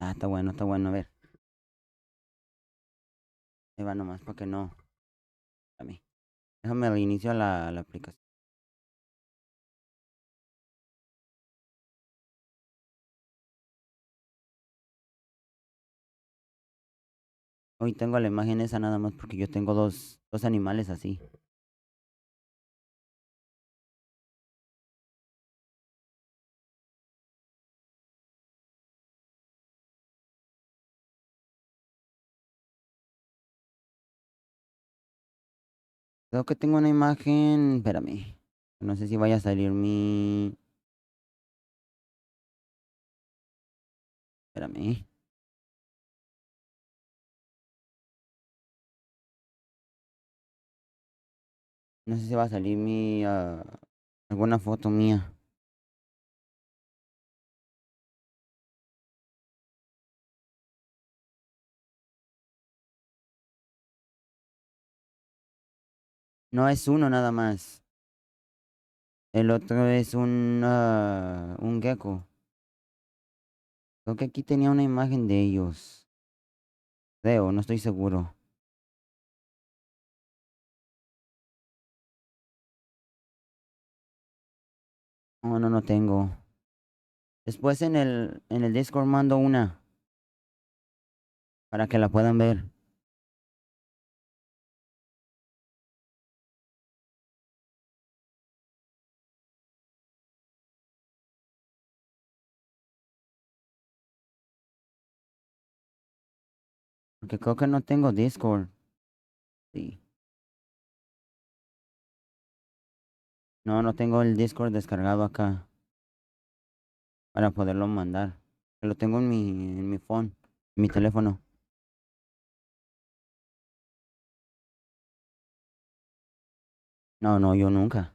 Ah, está bueno, está bueno. A ver, ahí va nomás, para que no. Espérame. Déjame reinicio la aplicación. Hoy tengo la imagen esa nada más porque yo tengo dos animales así. Creo que tengo una imagen. Espérame. No sé si vaya a salir mi. Espérame. No sé si va a salir alguna foto mía. No es uno nada más. El otro es un gecko. Creo que aquí tenía una imagen de ellos. Creo, no estoy seguro. No, no, no tengo. Después en el Discord mando una para que la puedan ver. Porque creo que no tengo Discord. Sí. No, no tengo el Discord descargado acá para poderlo mandar. Lo tengo en mi phone, en mi teléfono. No, no, yo nunca.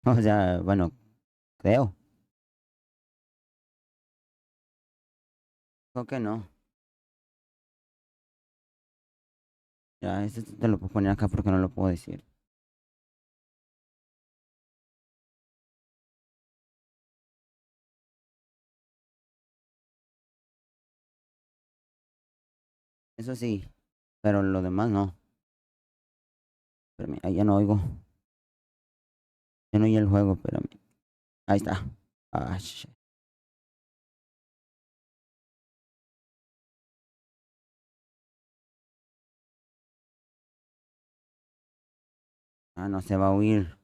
O sea, bueno, creo. Creo que no. Ya, este te lo puedo poner acá porque no lo puedo decir. Eso sí, pero lo demás no. Espérame, ahí ya no oigo. Ya no oí el juego, espérame. Ahí está. Ah, Ah, no se va a oír.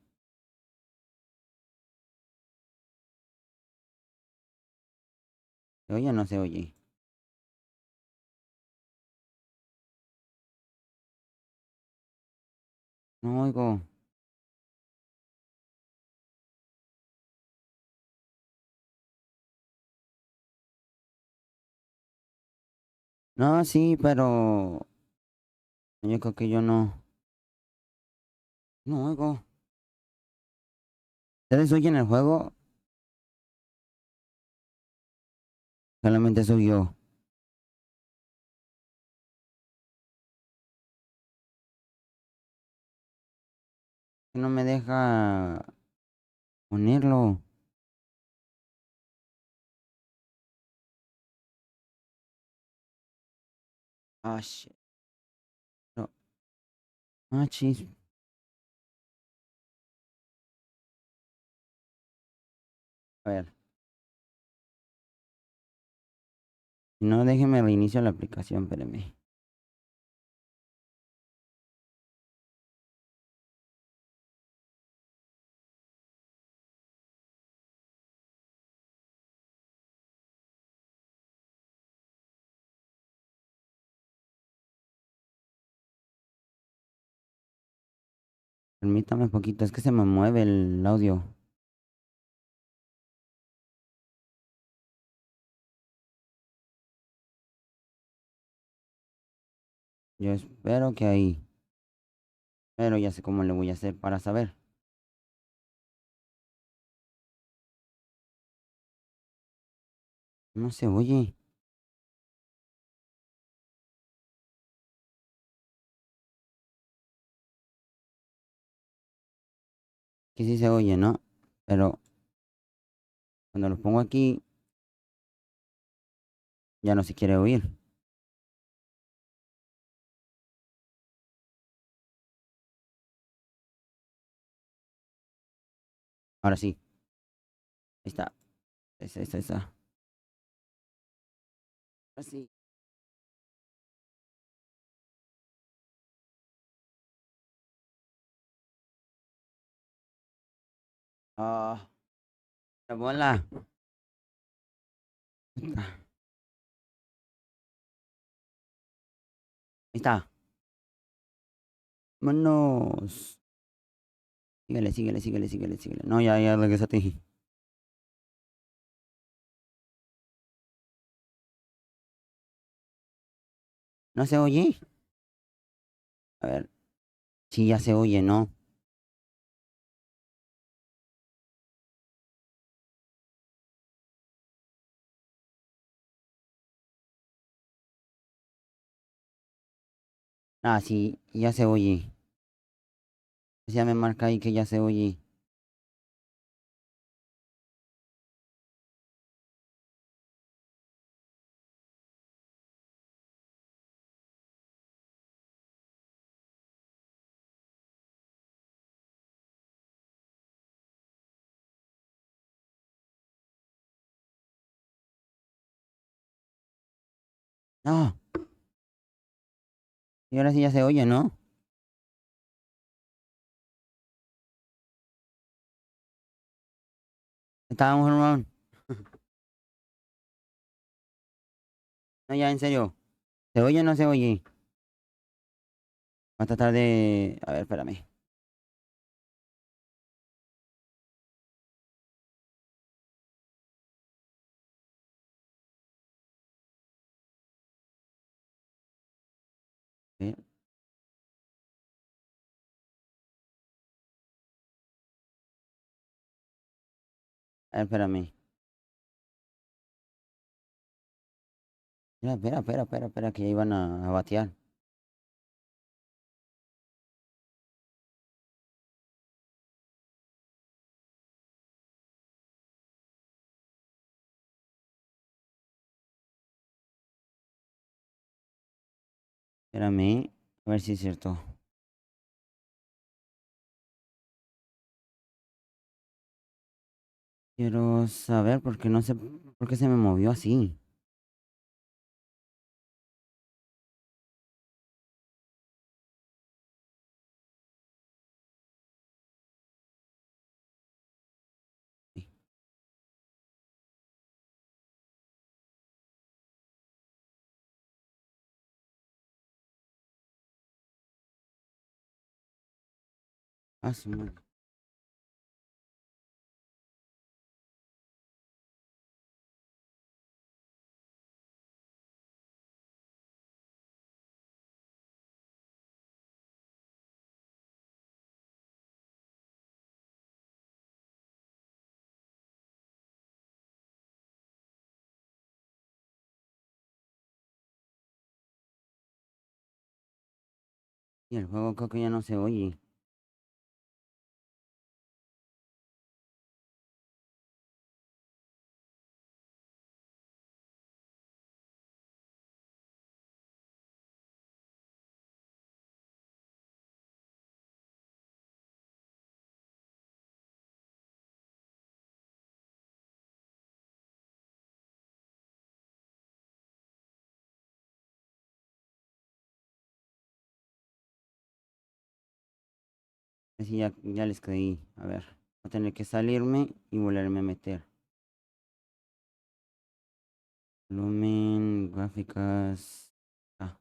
¿Se oye o no se oye? No oigo. No, sí, pero yo creo que yo no. No oigo. ¿Ustedes oyen el juego? Solamente soy yo. Que no me deja ponerlo. Ah, shit. No. Ah, chis. A ver. Si no, déjeme reinicio la aplicación, espérame. Permítame un poquito, es que se me mueve el audio. Yo espero que ahí. Pero ya sé cómo le voy a hacer para saber. No se oye. Que sí se oye, ¿no? Pero cuando lo pongo aquí, ya no se quiere oír. Ahora sí. Ahí está. Esa. Ahora sí. Ah, la bola. Ahí está. Vámonos. Síguele. No, ya regresaste. ¿No se oye? A ver. Sí, ya se oye, ¿no? Ah, sí, ya se oye. Ya me marca ahí que ya se oye. No, y ahora sí ya se oye, ¿no? Estábamos en un... No, ya, en serio. ¿Se oye o no se oye? Va a tratar de... A ver, espérame. Sí, a ver, espérame. Mira, espera, que ya iban a batear. Espérame, a ver si es cierto. Quiero saber porque no sé por qué se me movió así. Ah, su madre. Y el juego creo que ya no se oye. Así ya les creí. A ver, voy a tener que salirme y volverme a meter. Volumen, gráficas. Ah,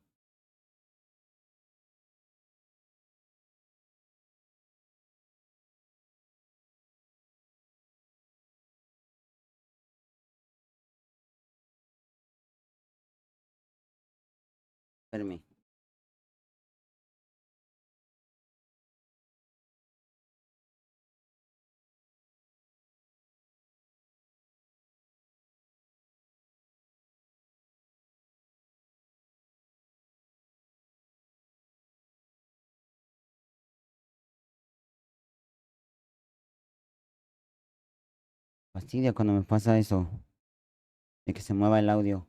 espérame. Fastidia cuando me pasa eso, de que se mueva el audio.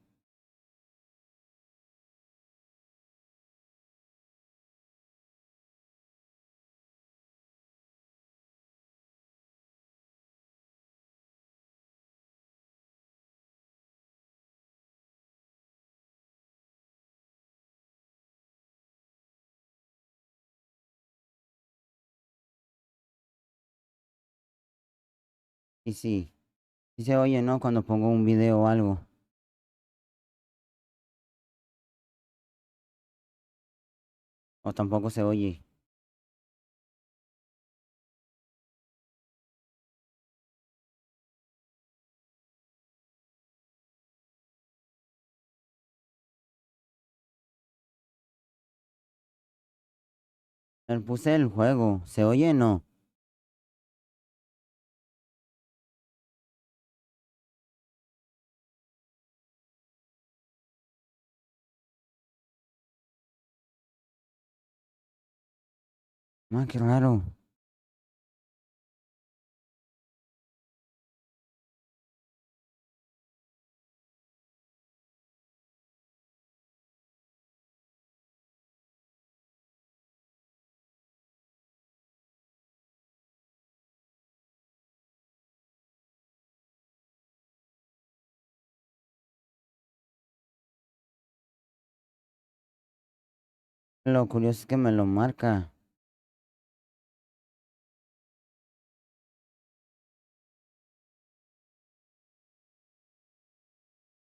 Y sí, sí se oye, ¿no? Cuando pongo un video o algo. O tampoco se oye. Puse el juego. ¿Se oye o no? Ah, qué raro. Lo curioso es que me lo marca.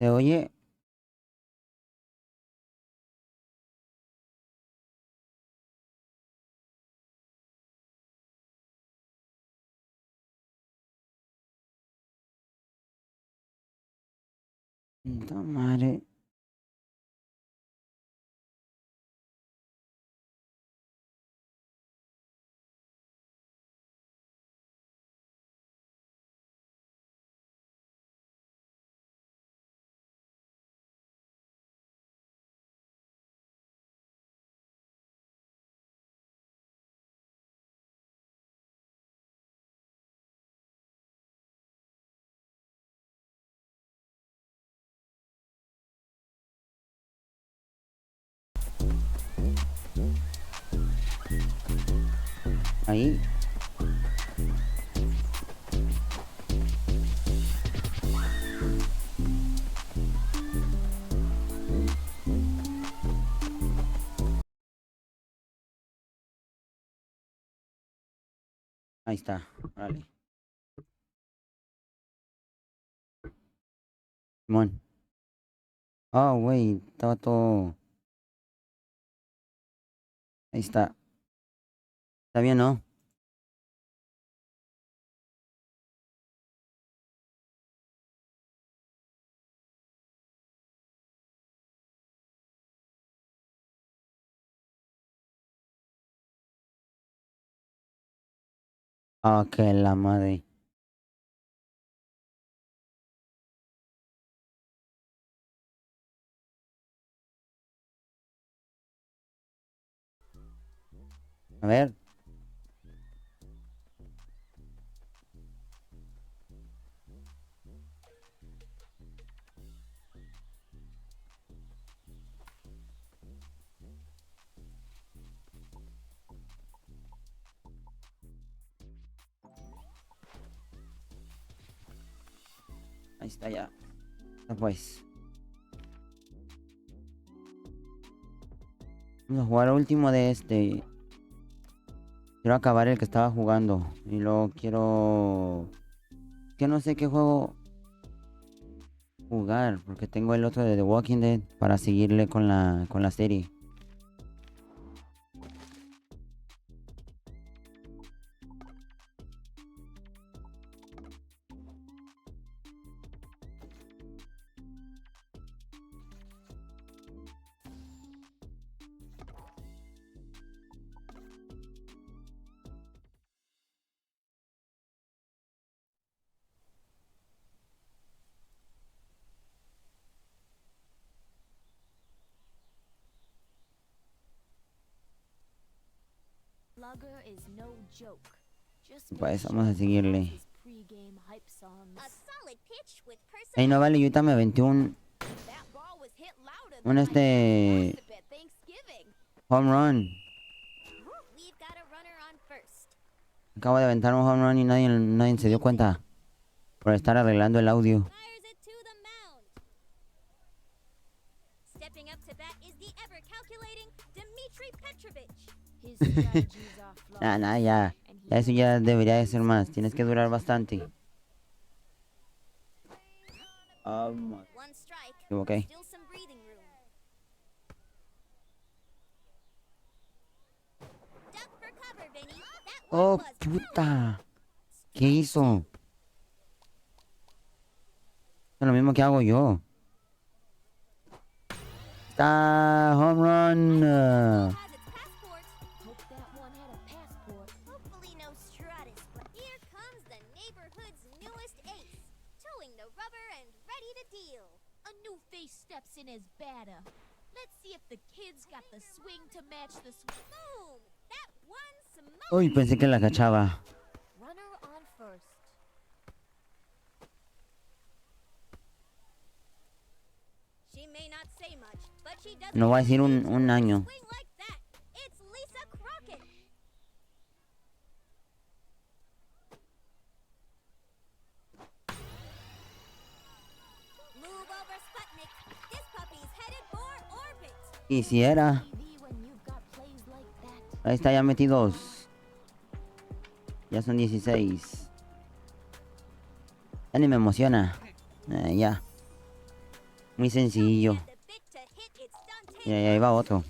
¿Se oye? Puta madre. Ahí. Ahí está. Vale. Simón. Ah, güey. Estaba todo. Ahí está. Está bien, ¿no? Ah, que la madre. A ver. Ahí está ya. Pues. Vamos a jugar el último de este. Quiero acabar el que estaba jugando. Y luego quiero... Que no sé qué juego jugar. Porque tengo el otro de The Walking Dead. Para seguirle con la serie. Pues vamos a seguirle. Ey, no vale, yo ahorita me aventé un home run. Acabo de aventar un home run y nadie se dio cuenta. Por estar arreglando el audio. Nah, ya. Ya eso ya debería de ser más. Tienes que durar bastante. Me equivoqué. Oh, puta. ¿Qué hizo? Es lo mismo que hago yo. Está home run. Uy, pensé que la cachaba. No voy a decir un año. Quisiera. Ahí está, ya metí 2. Ya son 16. Ya ni me emociona. Ya. Muy sencillo. Y ahí va otro.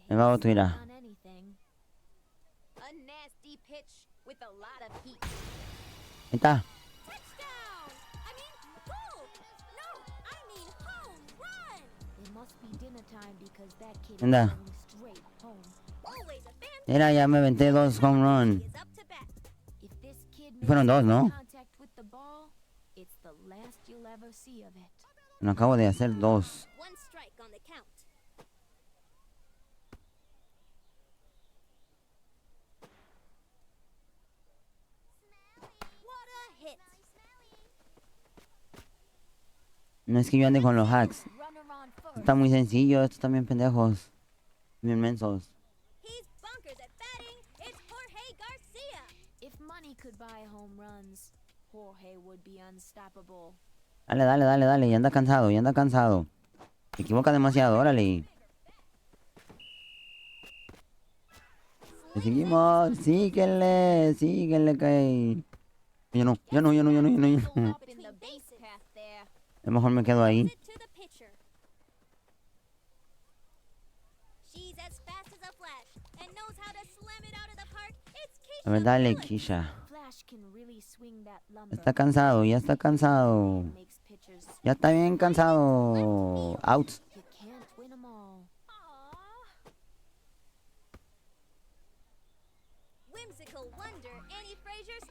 Ahí va otro, mira. Ahí está. Anda. Mira, ya me aventé 2 home run. Fueron 2, ¿no? Me acabo de hacer 2. No es que yo ande con los hacks. Está muy sencillo, estos también pendejos. Bien mensos. Dale. Ya anda cansado. Se equivoca demasiado, órale. Le seguimos. Síguele, que... Ya no. A lo mejor me quedo ahí. A ver, dale, Kisha. Ya está cansado. Ya está bien cansado. Out. whimsical wonder, Annie Frazier's.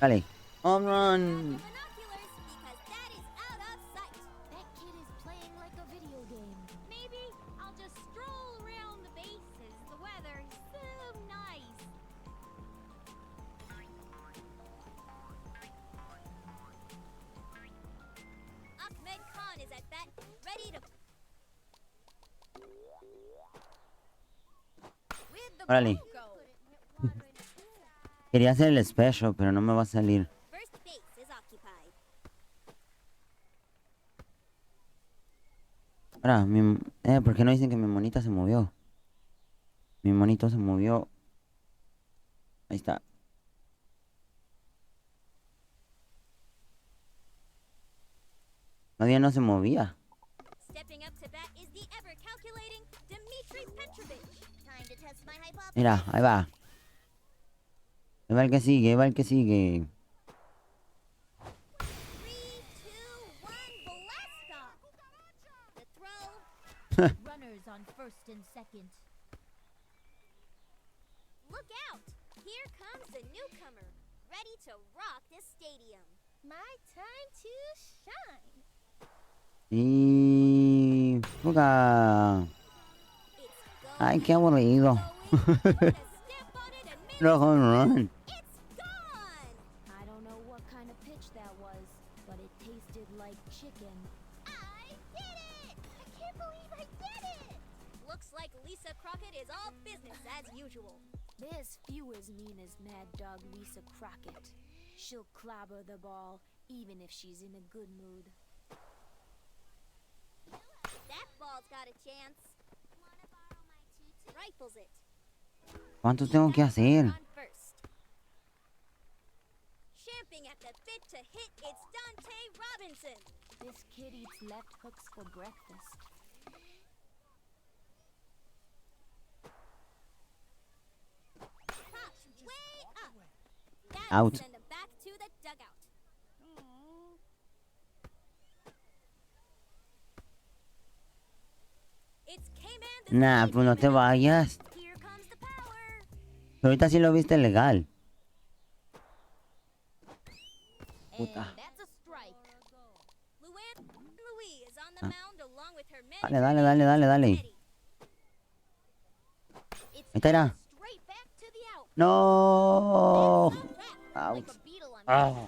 Dale. Home run. Binoculars, because that is out of sight. That kid is playing like a video game. Maybe I'll just stroll around the bases. The weather is so nice. Ahmed Khan is at bat, ready to. With the Órale. ball go. Quería hacer el special, pero no me va a salir. First base is occupied. Ahora, ¿por qué no dicen que mi monita se movió? Mi monito se movió. Ahí está. Todavía no se movía. Stepping up to bat is the ever calculating Dmitry Petrovich. Time to test my hypothesis. Mira, ahí va. Ahí va el que sigue, ahí va el que sigue. 3, 2, 1, blast off. The throw. Runners on first and second. Look out! Here comes the newcomer, ready to rock the stadium. My time to shine. Y... ¡Fuga! It's Ay, qué aburrido. going, step on it and make No home run. it's gone. I don't know what kind of pitch that was, but it tasted like chicken. I did it! I can't believe I did it! Looks like Lisa Crockett is all business as usual. There's few as mean as Mad Dog Lisa Crockett. She'll clobber the ball, even if she's in a good mood. That ball's got a chance. Wanna borrow my tutu? Rifles it. ¿Cuántos tengo que hacer? On first. Champing at the bit to hit, it's Dante Robinson. This kid eats left hooks for breakfast. Pops way up. That'll Out. send him back to the dugout. It's K-Man the Nah, Speed pues no te Demon. vayas. Here comes the power. Ahorita sí lo viste legal. Puta. And that's a strike. Luann Louis is on the mound along with her Dale, manager. dale, dale, dale, dale. Eddie. It's Ahí está, era. straight back to the out. No. That's a wrap. Out. Like a beetle on Ah.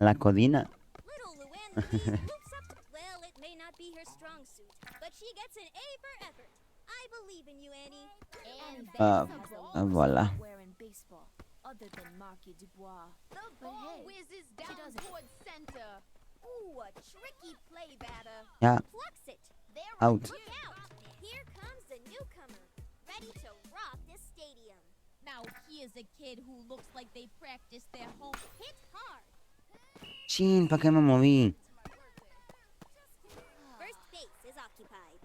La codina. Little Luann Louise loops up. Well, it may not be her strong suit, but she gets an A for effort. I believe in you, Annie. And Ah, that's a ah, voilà. wearing baseball, other than Marky Dubois. The But ball hey, whizzes she down doesn't- towards center. Ooh, a tricky play, batter. Ya, Plucks it. There out. Look out! Here comes the newcomer, ready to rock the stadium. Now here's a kid who looks like they practiced their home. Hit hard. Chin, ¿para qué me moví? First base is occupied.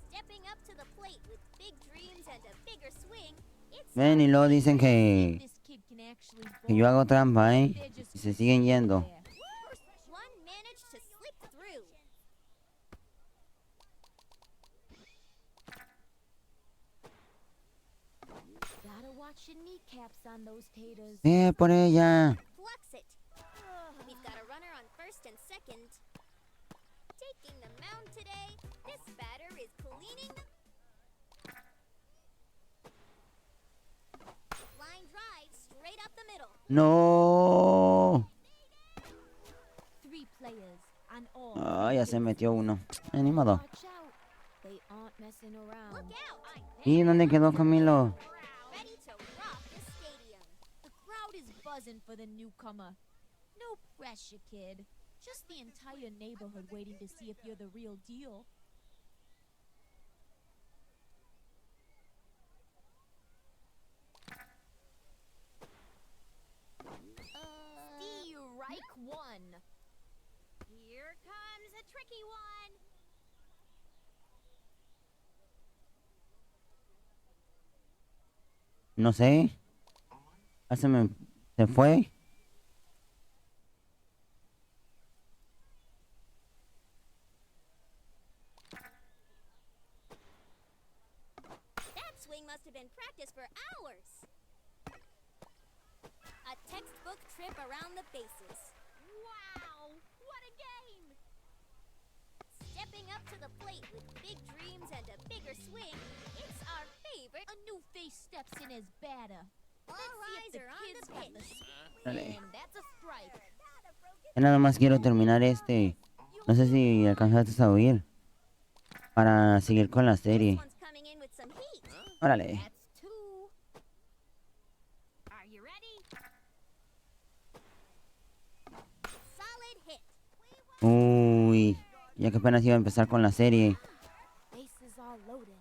Stepping up to the plate with big dreams and a bigger swing, it's Ven y luego dicen que This kid can actually yo bowl. hago trampa, ¿eh? They're just Y se siguen yendo. there. one managed to slip through. Gotta watch your kneecaps on those taters. Por ella. Plucks it. We've got a runner on first and second. Taking the mound today, this batter is cleaning the... Line drive straight up the middle. No. 3 players on all. Ah, ya se metió uno. Ni modo. Watch out. They aren't messing around. Look out! ¿Y dónde quedó Camilo? Ready to rock the stadium. The crowd is buzzing for the newcomer. No pressure, kid. Just the entire neighborhood waiting to see if you're the real deal. Strike one. Here comes a tricky one. No sé. Ah, se fue. That swing must have been practiced for hours. A textbook trip around the bases. Wow! What a game! Stepping up to the plate with big dreams and a bigger swing. It's our favorite. A new face steps in as batter. All Let's see eyes if the are on kids the got the pitch. Dale. And that's a strike. Ya nada más quiero terminar este. No sé si alcanzaste a oír. Para seguir con la This serie. one's coming in with some heat. Órale. That's two. Are you ready? Solid hit. Uy. Ya que apenas iba a empezar con la serie. Bases are loaded.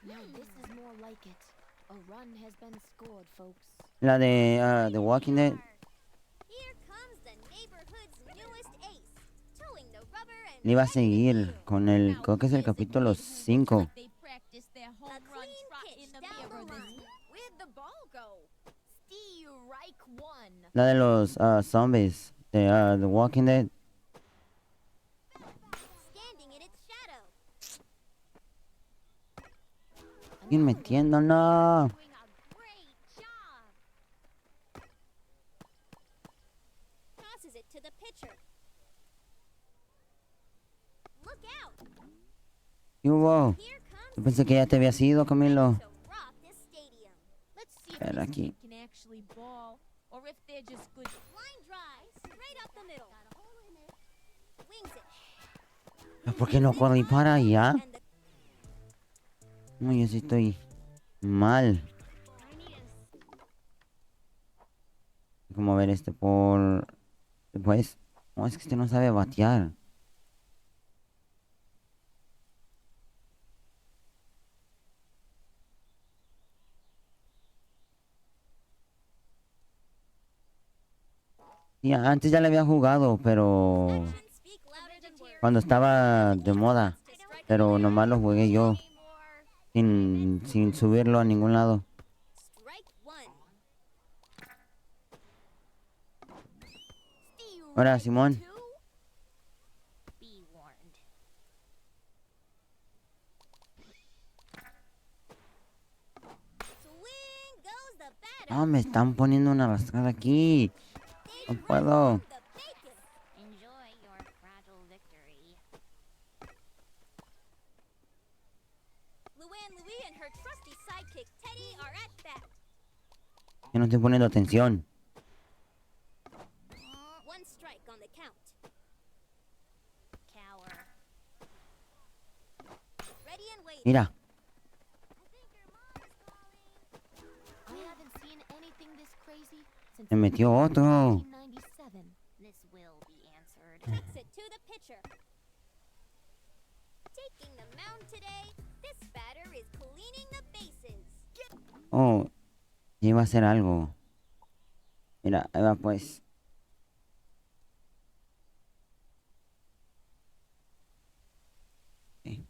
Now this is more like it. A run has been scored, folks. La de The Walking Dead. Here comes the neighborhood's newest ace. Towing the rubber and Le iba a ready to seguir deal. con el. Now Creo que es el here's a capítulo kid who looks 5. like they practiced their home A run clean trot pitch in the down the mirror this line. Where'd the ball go? Strike one. La de los zombies. De The Walking Dead. Standing in its shadow. Siguen metiendo, no. Doing a great job. Tosses it to the pitcher. Look out. ¿Qué hubo? Here comes Yo pensé que ya te había ido, Camilo. to rock this stadium. Let's see if Ver this aquí. kid can actually ball, or if they're just good. Line drive. Straight up the middle. Got a hole in it. Wings it. ¿Por qué no puedo ir para allá? And the No, yo sí estoy mal. Como ver por... Pues... No, es que este no sabe batear. Sí, antes ya le había jugado, pero... actions speak louder than words. Cuando estaba de moda. To strike Pero nomás lo jugué yo. anymore. Sin subirlo a ningún lado. Strike one. Ahora, Simón. Be warned. Swing goes the batter. No, me están poniendo una rascada aquí. No puedo. The bacon. Enjoy your fragile victory. Luann Louie and her trusty sidekick Teddy are at bat. Yo no estoy poniendo atención. One strike on the count. Cower. Ready and waiting. Mira. I think your mom is calling. I haven't seen anything this crazy since Se metió otro. 1997. This will be answered. Takes it to the pitcher. Taking the mound today, this batter is cleaning the bases. Oh. Ya iba a hacer algo. Mira, ahí va pues. Ok.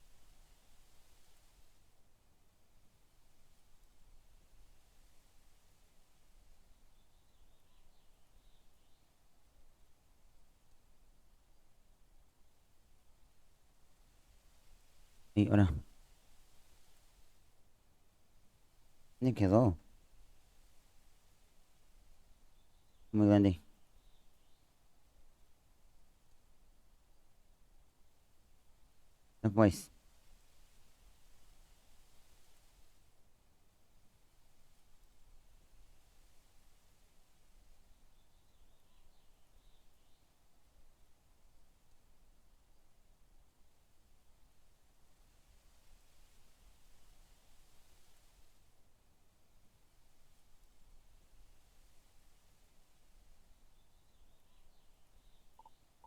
Sí, ahora. ¿Dónde quedó? Muy grande. Después.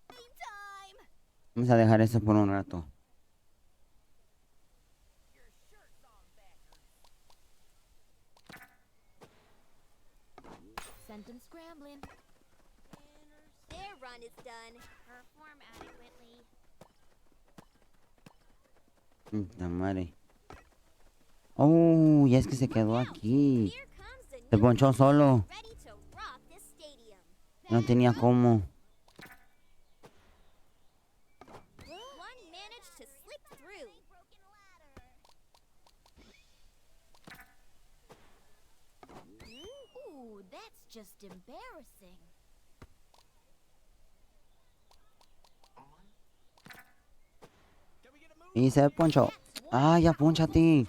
Time! Vamos a dejar eso por un rato. Sent him scrambling. Their run is done. Perform adequately. La madre. Oh, ya es que se quedó aquí. Here comes the Se new ponchó solo. ready to rock this stadium. No tenía cómo. One managed to slip through. Ooh, that's just embarrassing. Y se ponchó. Ah, ya ponchate.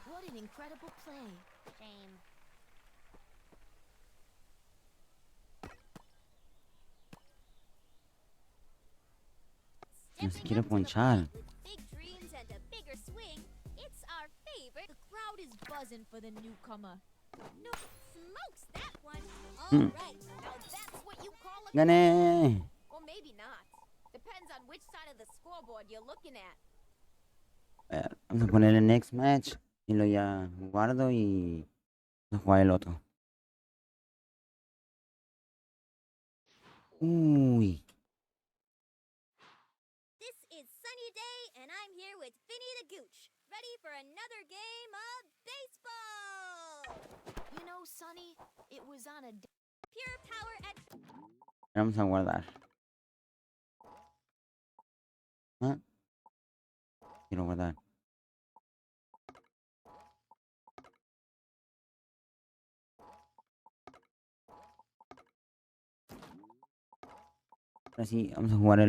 What an incredible play. Shame. No se Stepping quiere up to the ponchar. plate with big dreams and a bigger swing, it's our favorite. The crowd is buzzing for the newcomer. No smokes that one. Mm. All right, now that's what you call a Gané. or maybe not. Depends on which side of the scoreboard you're looking at. A ver, vamos a ponerle next match. Y lo ya guardo y vamos a jugar el otro. Uy. This is Sunny Day, and I'm here with Finny the Gooch, ready for another game of baseball. You know, Sonny, it was on a Pure power at Vamos a guardar. Ah, quiero guardar. Ahora sí, vamos a jugar el